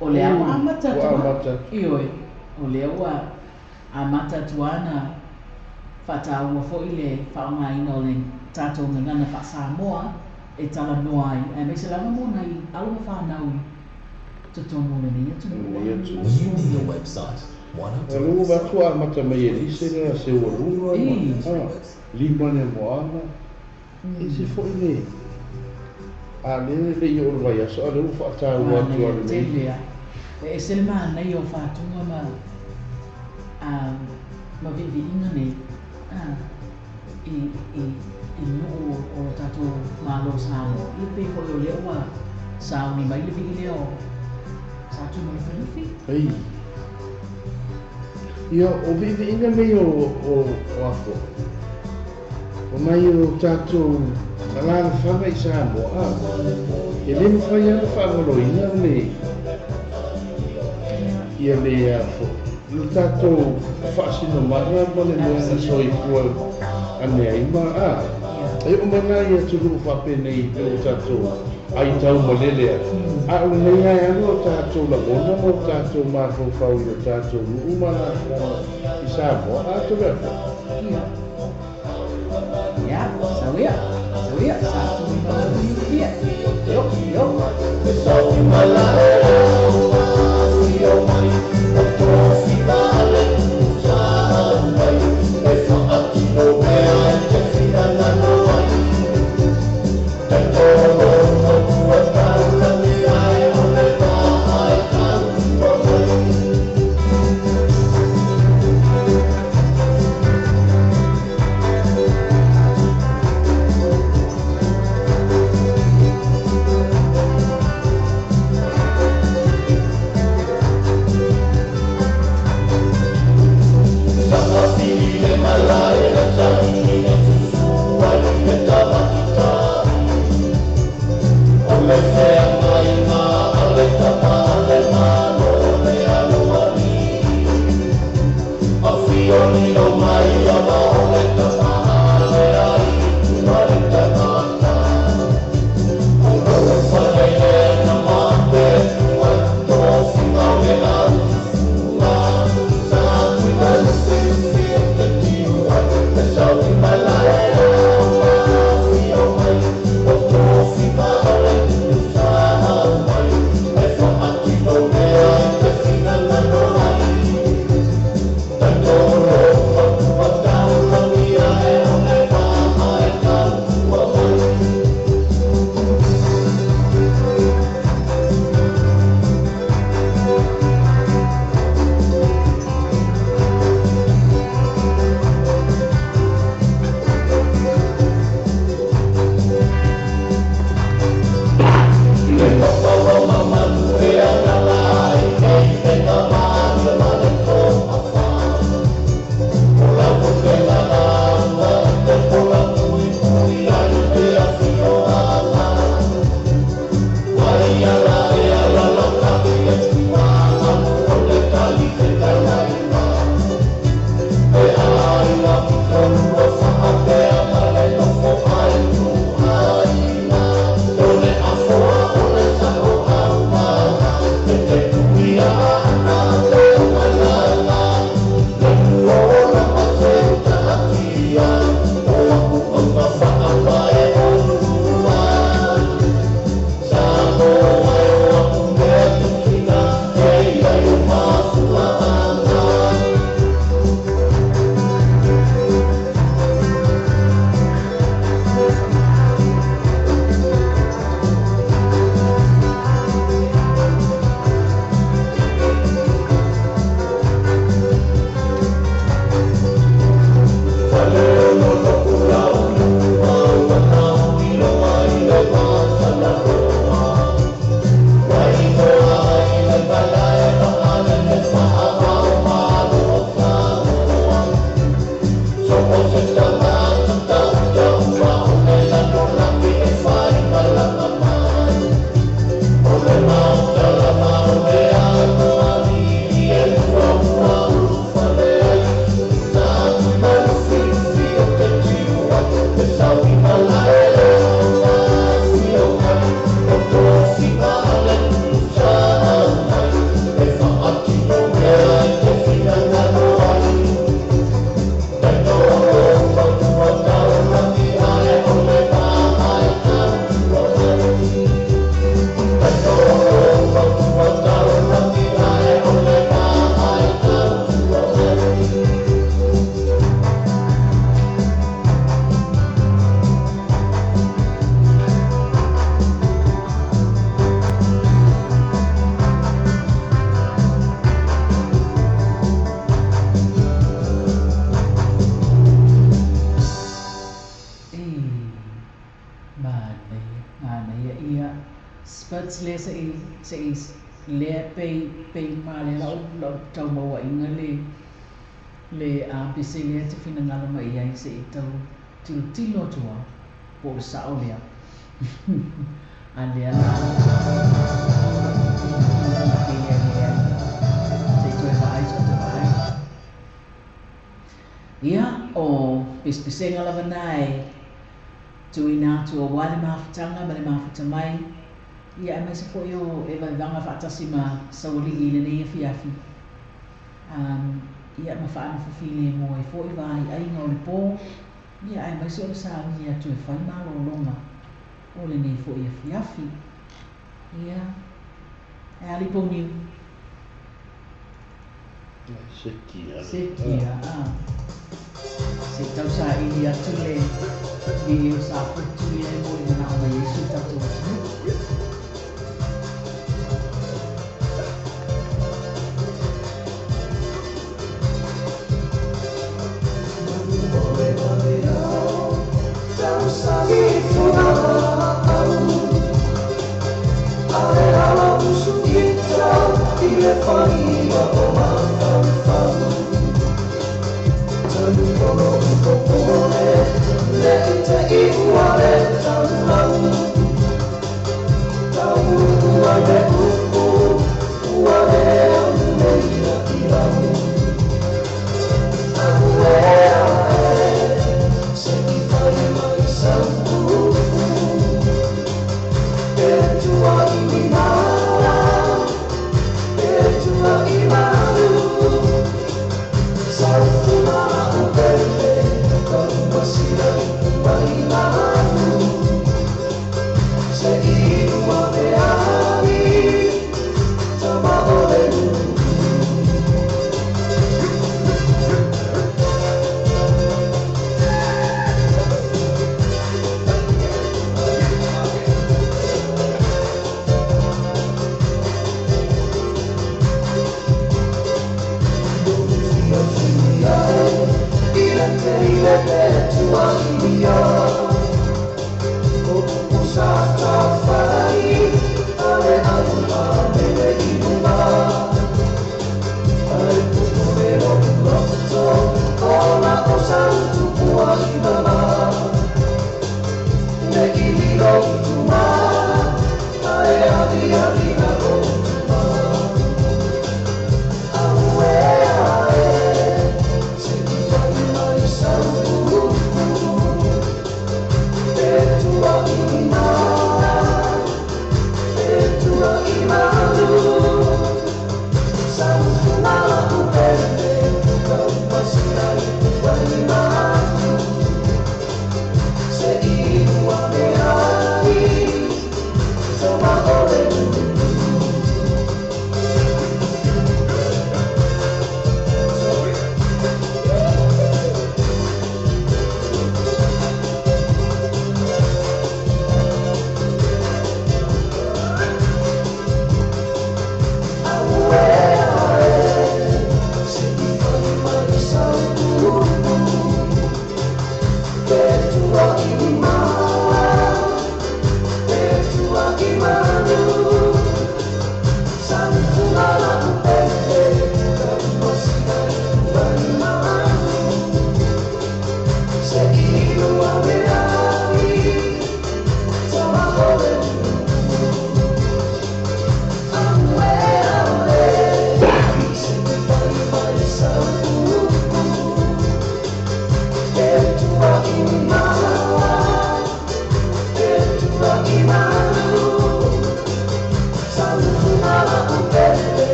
O le au amata ioi o le au amata tuana whataua fo i le whaongaina o le tātou ngana wha Samoa e tala noa ai e me se lama mona i alu whanau i tutono le ni atu When you need your website, why not do Alu it? watu amata mai e lise rea se ua runga lima ne moana e se fo i le a le i o vai aso a le u whaatau atu a le mei telea e se le nei o whatunga ma vivi inga nei i no o tātou malo Samoa i pe ko o leo wa sao ni mai le vi leo tātou mai whaniwhi Ei. Ia, o vivi inga nei o ako. O mai o tātou alana whanga i Samoa. E le mwhai ana whangaloina le. Ia le afo. I tātou whaasino mara ma le mea na soi pua anea ima. E o mana ia tulu whape nei o tātou. Ai tau malele a o nei ai anu o tātou la ona mo tātou mawhau i o tātou umana i Samoa a tu reo. Ya, sabía, tātou i mana i ia. Yo. ia spats le se le pe ma le la tau maua inga le a pese le te fina ngala mai ai se tau tilo tua po sa o lea alea se tu vai ia o pese ngala vanai tuina tu o wale mafutanga ma le mafuta mai ia mai se foi o e vai vanga fatasi ma sauli ile nei fiafi ia ma fa na file mo e foi vai ai no le po ia ai mai so sa ia tu e fai malo longa o le nei foi fiafi ia e ali po ni Sekia. Se tau sa ili atu le ni o sa putu ia e mo i mana o mai Yesu tatu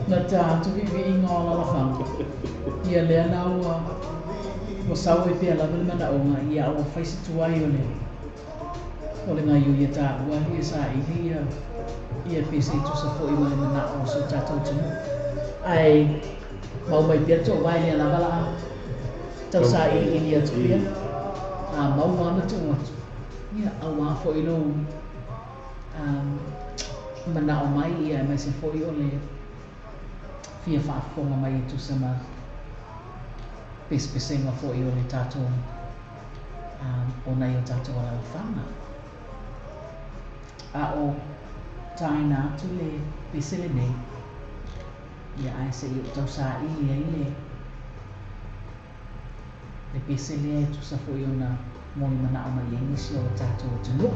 Na ta tu vi inga la fam. Ia le na o sau e pia la mana o nga ia o fai tu ai o le ngai ia ta ua ia sa ia pese tu sa fo i mana o so ta tu ai mau mai pia tu vai le na bala tau sa ia tu pia mau ma tu ia au ma fo i no mana o mai ia mai se fo i o le fia fa fo mai tu sama pespesenga fo i o le tato o nei o tato ala whanga a o taina atu le pesele nei ia ai se i o tau sa ile le pesele e tu sa fo i o na moni mana o mai nisi o tato o tunu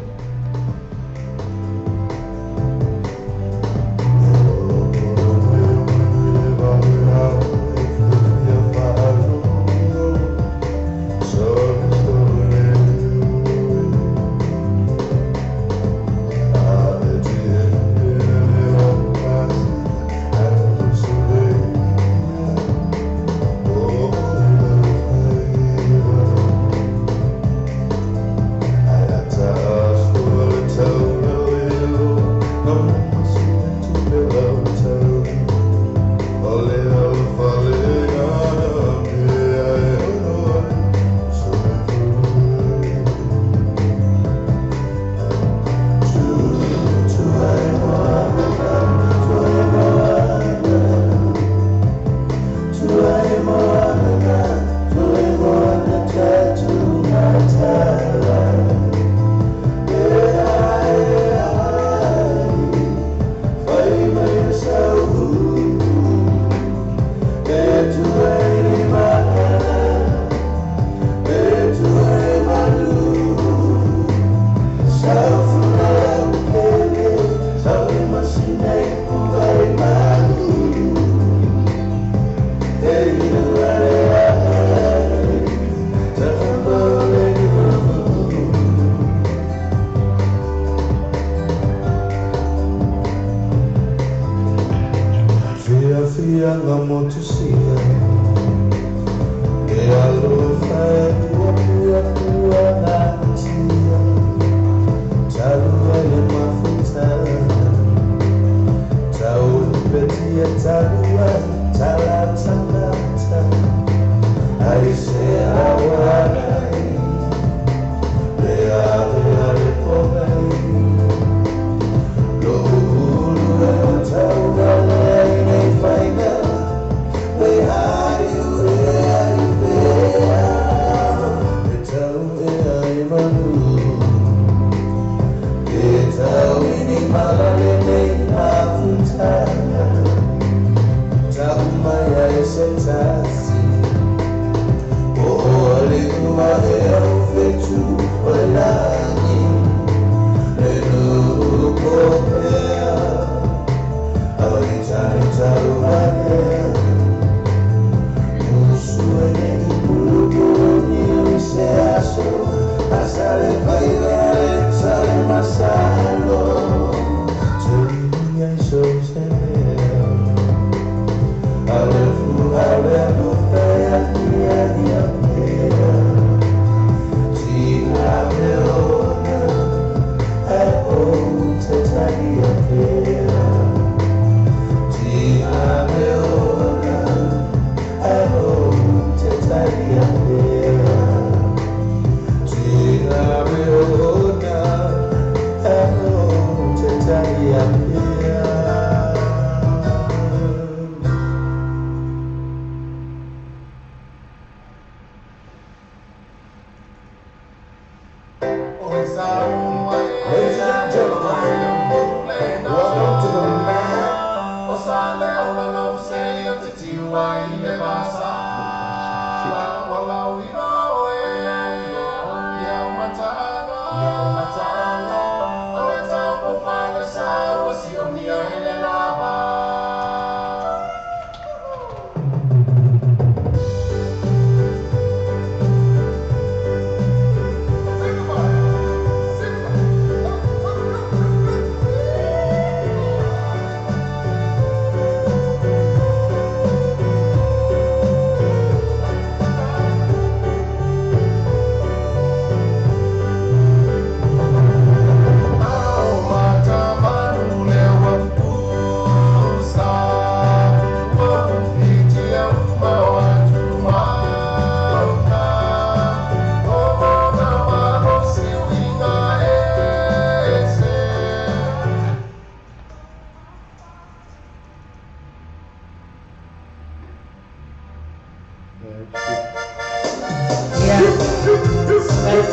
Yeah.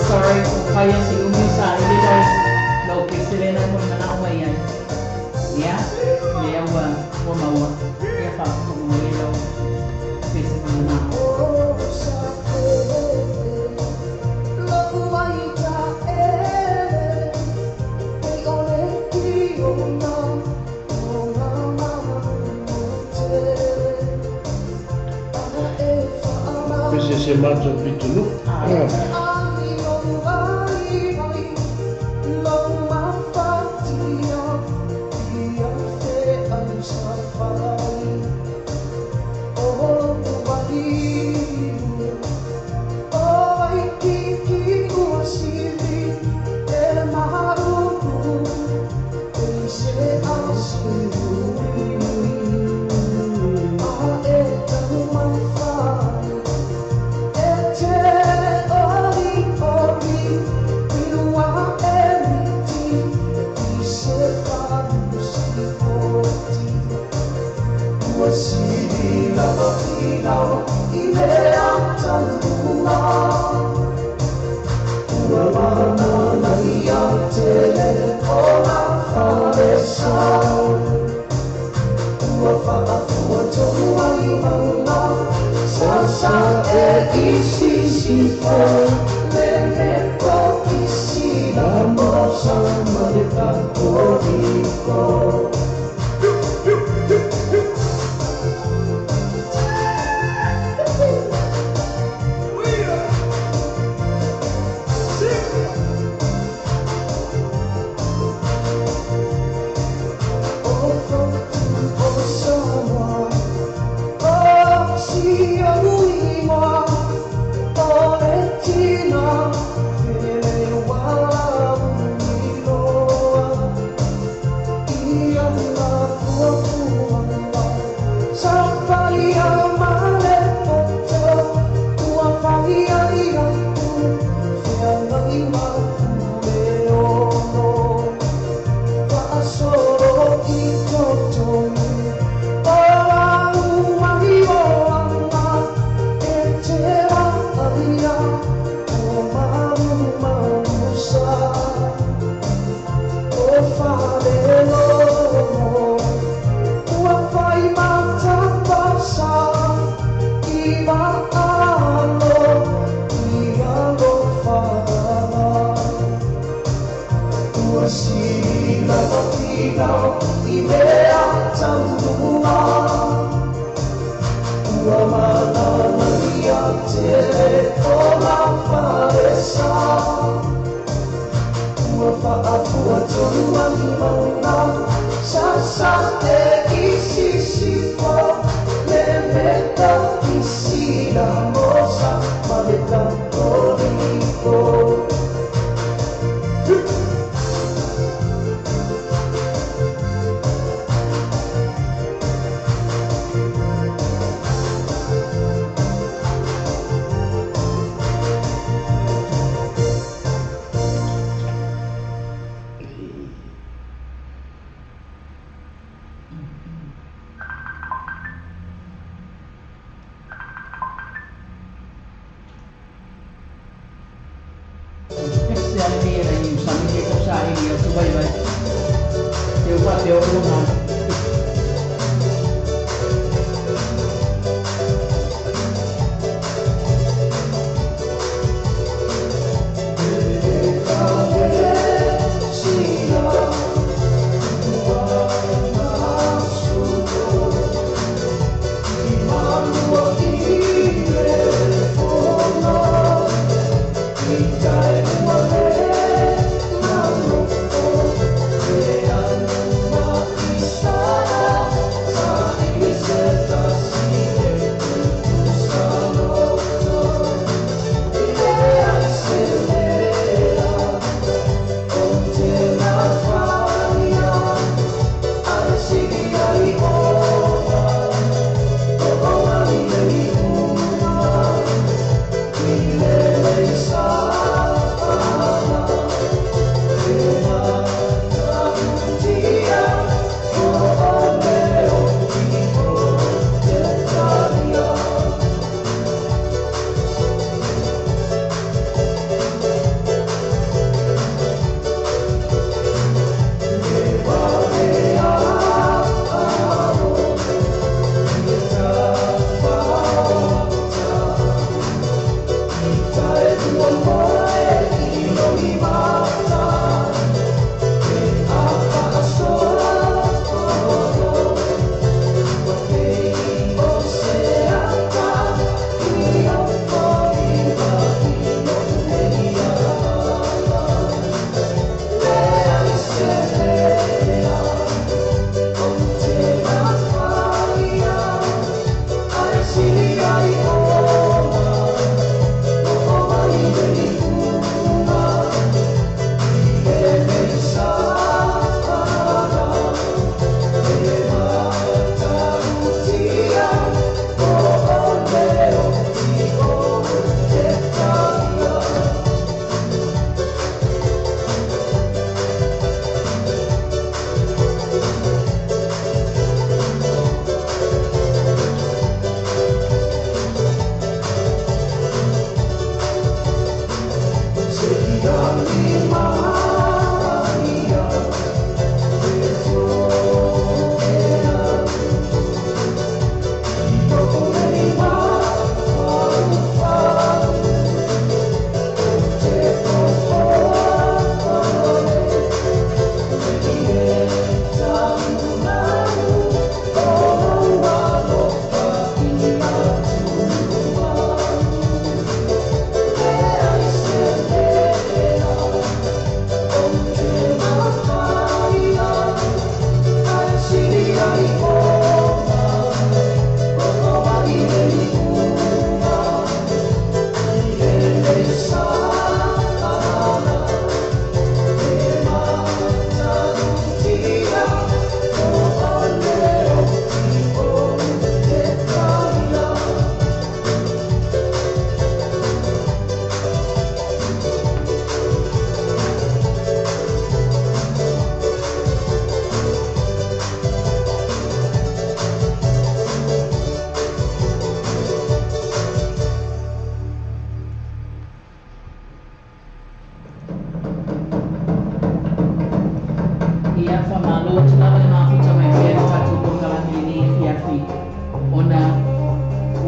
Sorry, kaya si Umisa, hindi daw lopis sila na mo na naumayan. Yeah? Liyawa, pumawa. Kaya pa, pumawa daw. Pisa mo na ako. Pese se mato pitunu.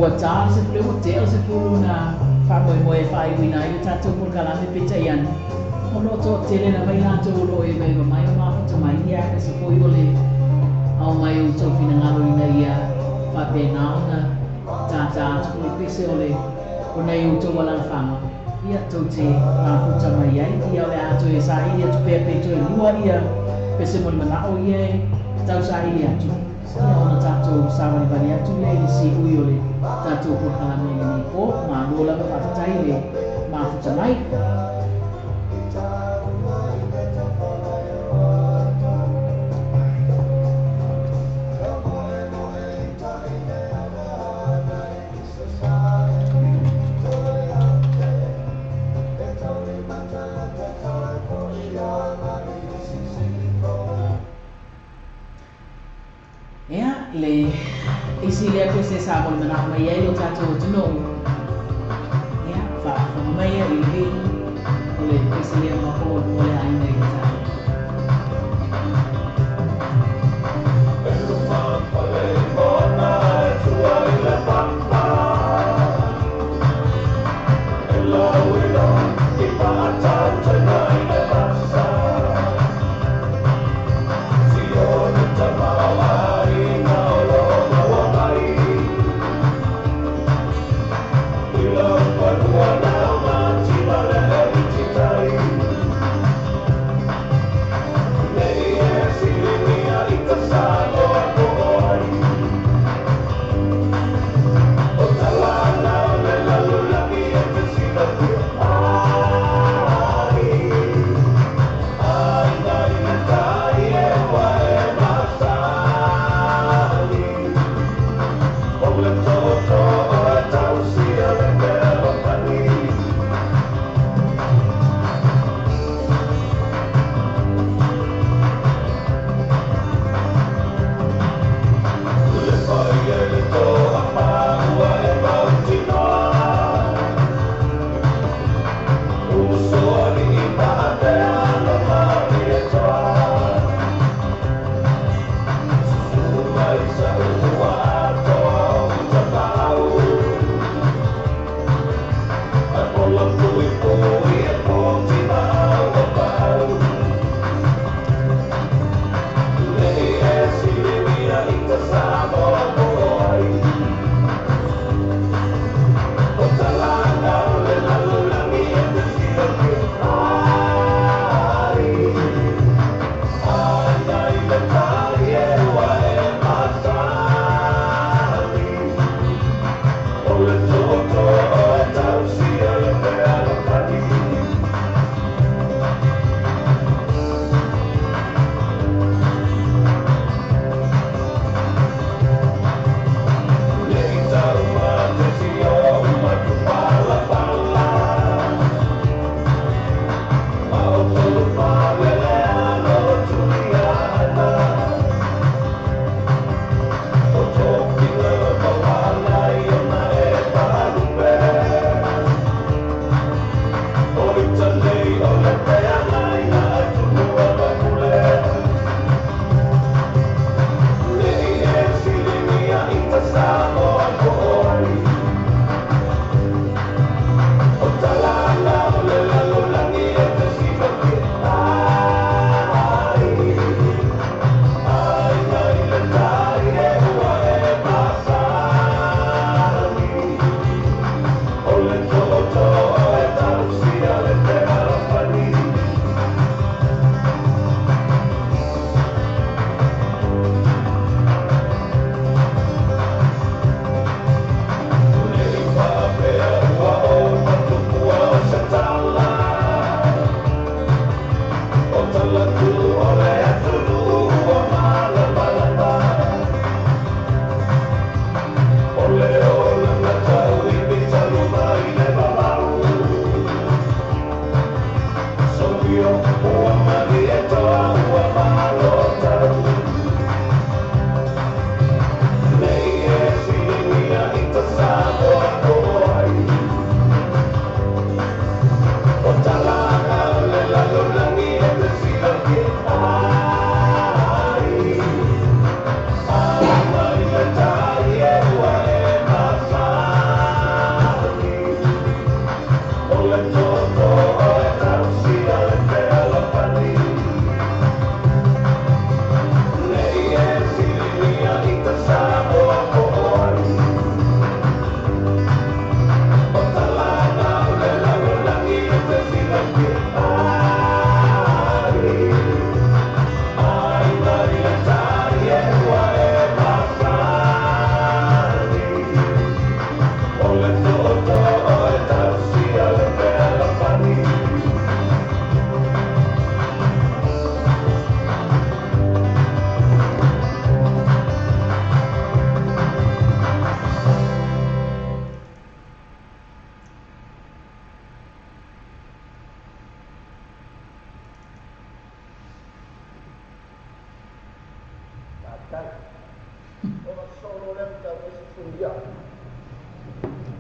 ua tā se pule ua te o se pulu na whamoe moe whai wina i o tātou por kalame pita ian. Ono tō tele na mai lātou ro e mai wa mai o mafuta mai ia ka se poi ole au mai o tō whina ngaro ina ia whape nao na tātā atu pule pese ole o nei o tō wala whanga. Ia tō te mafuta mai ai ia ole ato e sa ili atu pepe to e lua ia pese mo ni manao ia e tau sa ili atu. Ia ona tātou sāwani bari atu ia ili si ui ole tātou por kalame ni po ma lula ka whatatai le mafuta mai. Le isi le pese sa mo na mai ai o tātou tino ia fa mai ai le pese le ma ko mo le ai nei ta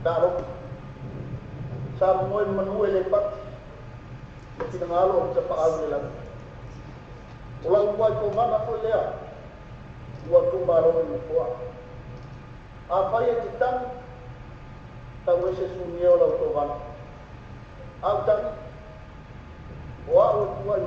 Daro sa mo'y manuel lepat pinangalo sa paal nila. Ulang buhay ko mana ko lea. Buat ko baro ni ko. Apa yang kita tahu sesuatu lalu Tuhan. Apa wah Tuhan.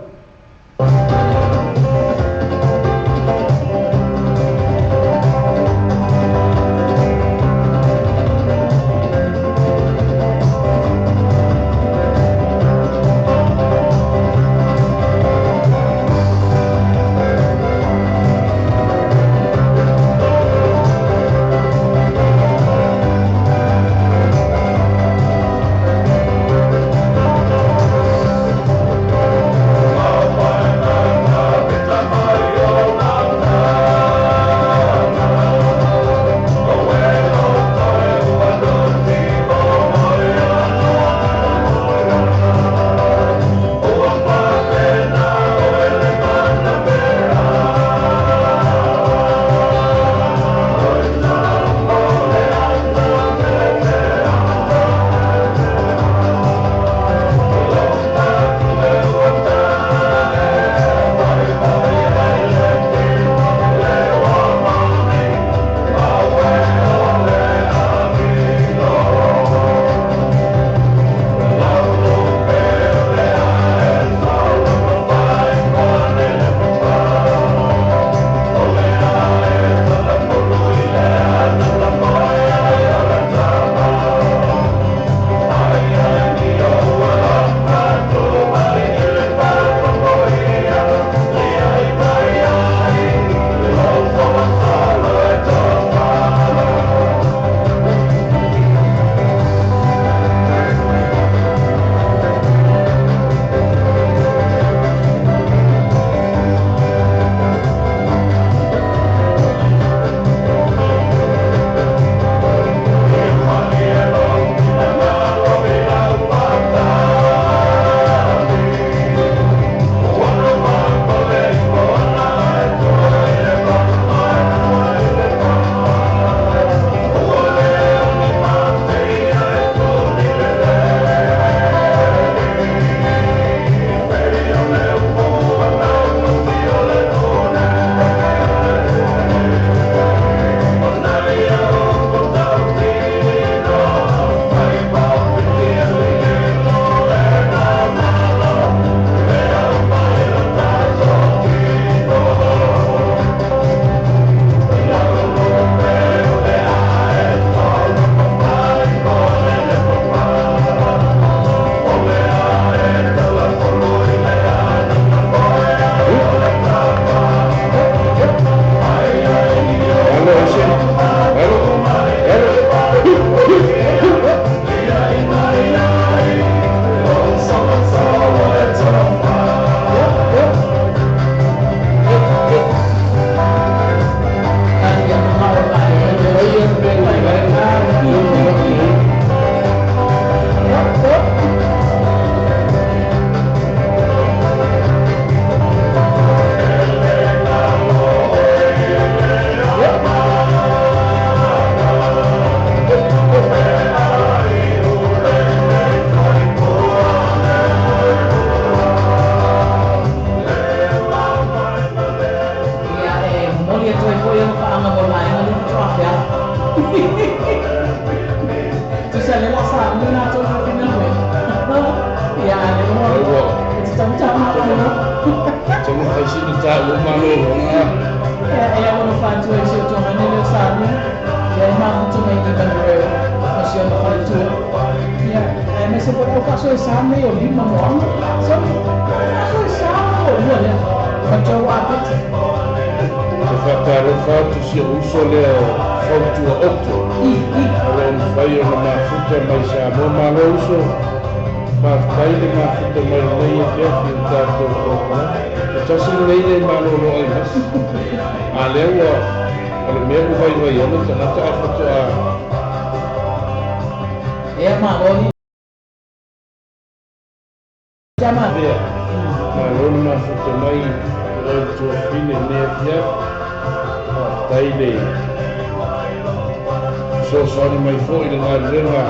soasoani mai fo'i le galuega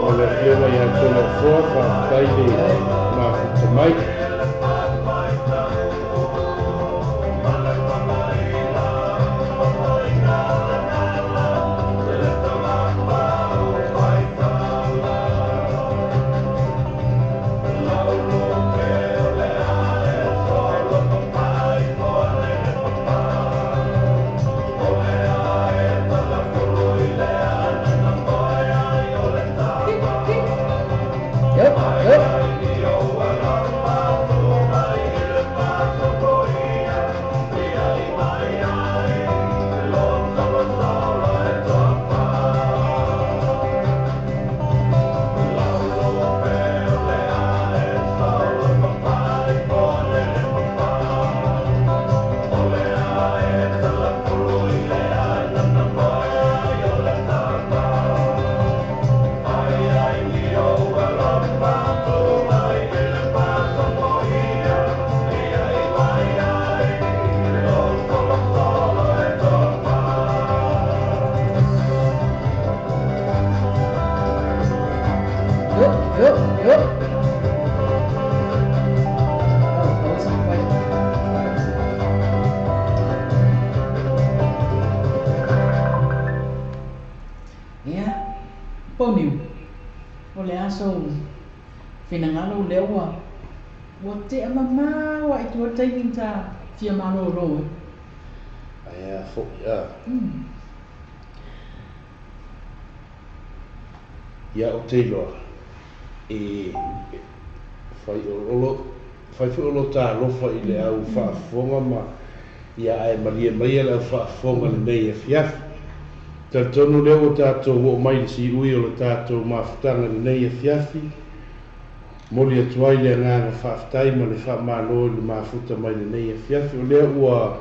o le afia mai atou lefoa fa'afetai le mafuta mai finangalo lewa wa te mama wa itu wa taiming ta fia malo ro aia fo'i a ia o te iloa e fai olo tālofa i le au fa'afofoga ma ia ae malia mai le au fa'afofoga lenei e fiafi tautonu lea ua tatou o'o mai le silui o le tatou mafutaga lenei e fiafi moli atu ai le agaga fa'afetai ma le fa'amālo i le mafuta mai lenei e fiafi o lea ua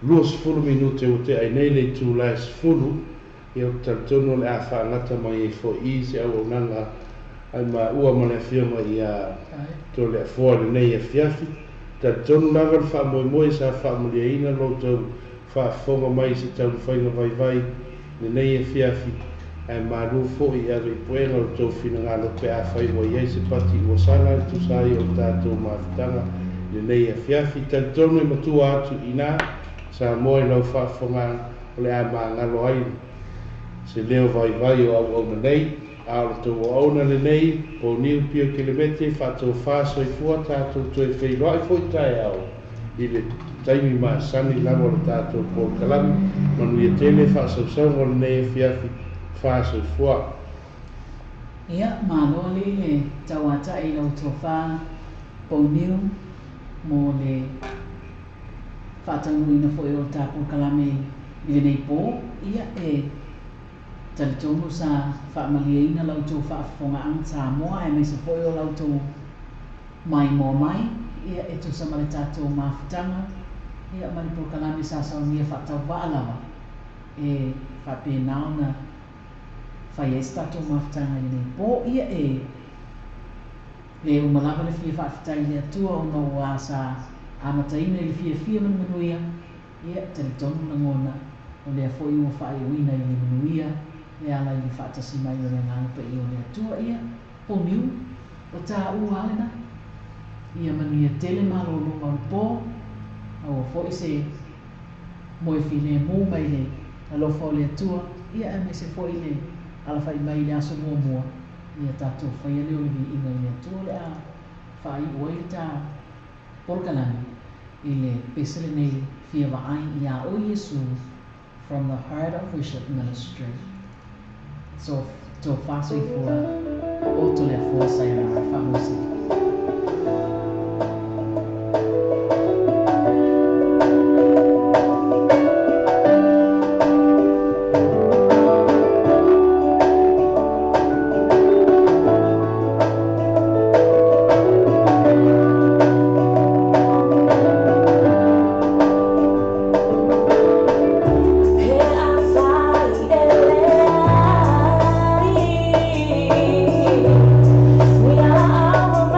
20 minute ua te ai nei le itulae 10 ia o tautonu o le a fa'agata mai ai fo'i se auaunaga ai maua ma le afioga ia to le afoa lenei e fiafi tautonu lava le fa'amoemoe sa fa'amaliaina loutou fa'afofoga mai se taulufaiga vaivai lenei e fiafi ae malu fo'i alo i puega o tou finagalo pe a fai ua iai se pati ua sala le tusai o le tatou mafutaga lenei e fiafi tautonu e matua atu inā sa moe lau fa'afofoga o le a magalo ai se leo vaivai o auauna nei a o le tou auauna lenei poniu pio kilemete fa'atofā soifua tatou toe feiloa'i fo'i taeao i le taimi masani lava o le tatou polokalami manuia tele fa'asausauga o lenei e fiafi fa'asoifua ia malo le tauata'i lau tofā poniu mo le fa'ataunuina fo'i o le tapolokalame i lenei pō ia e talitonu sa fa'amaliaina lautou fa'afofoga'aga Samoa e maise fo'i o lautou mai mo mai ia e tusa ma le tatou mafutaga ia ma le polokalame sa saunia fa'atauva'a lava e fa'apenao na fai ai se tatou mafutaga i lenei pō ia e le uma lava le fia fa'afetai le atua ona ua sa amataina i le fiafia manumanuia ia talitonu lagona o lea fo'i ua fa'aiuina i le manuia le ala i le fa'atasi mai o le agaga pe'i o le atua ia poniu o tā'ua alena ia manuia tele malōloma o le pō aua fo'i se moe filemu mai le alofa o le atua ia e mai se fo'i le alafai mai le aso muamua ia tatou faia leo le vi'iga i le atua le a fa'ai'u ai le tā polokalame i le pese lenei fia va'ai i a o Iesu from the Heart of Worship Ministry. So to fa'asoifua o to le afua sayonara fa'amosi. We are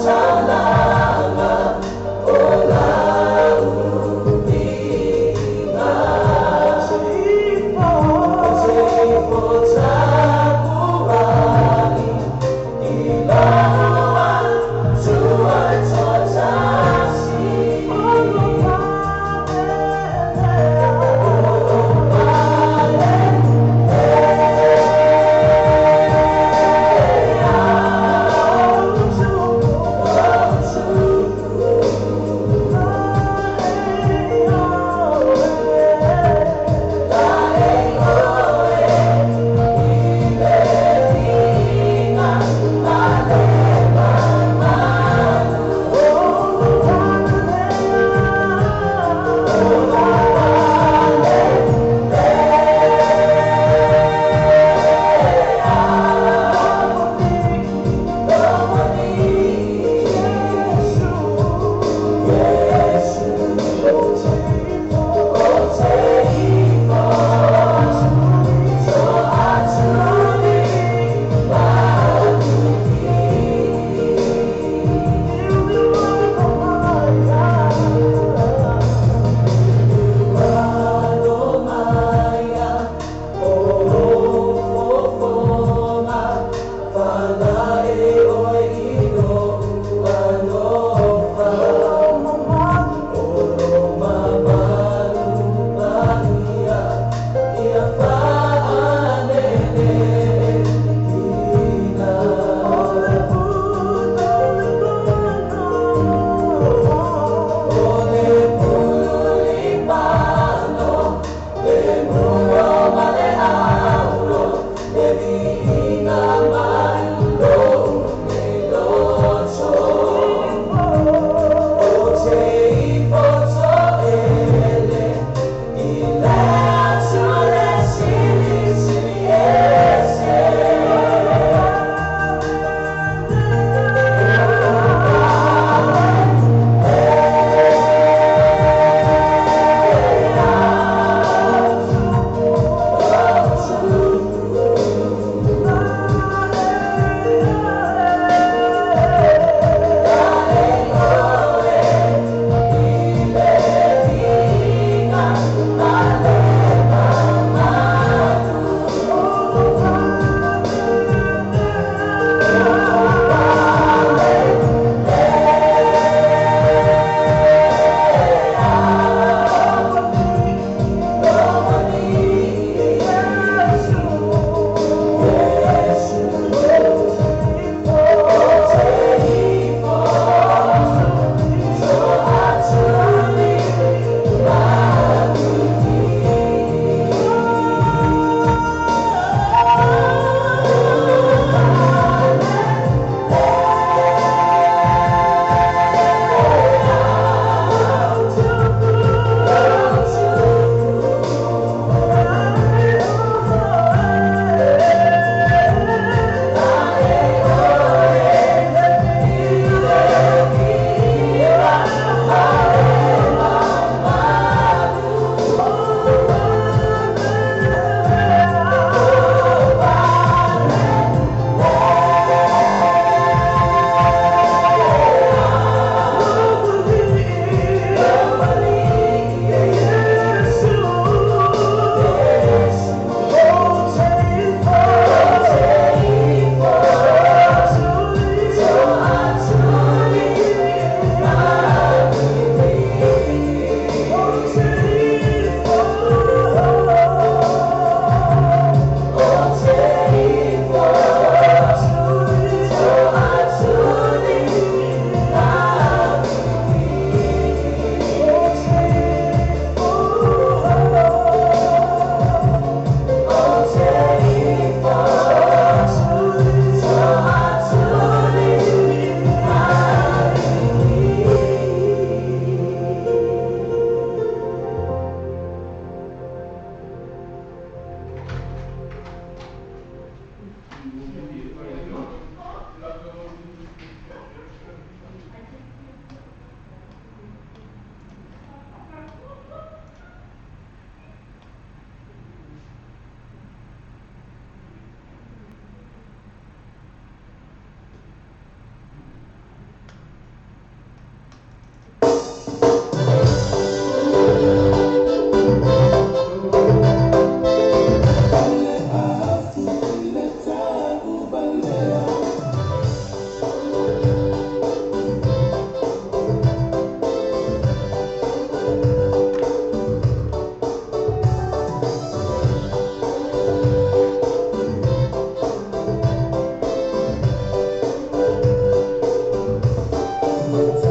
Salah Time.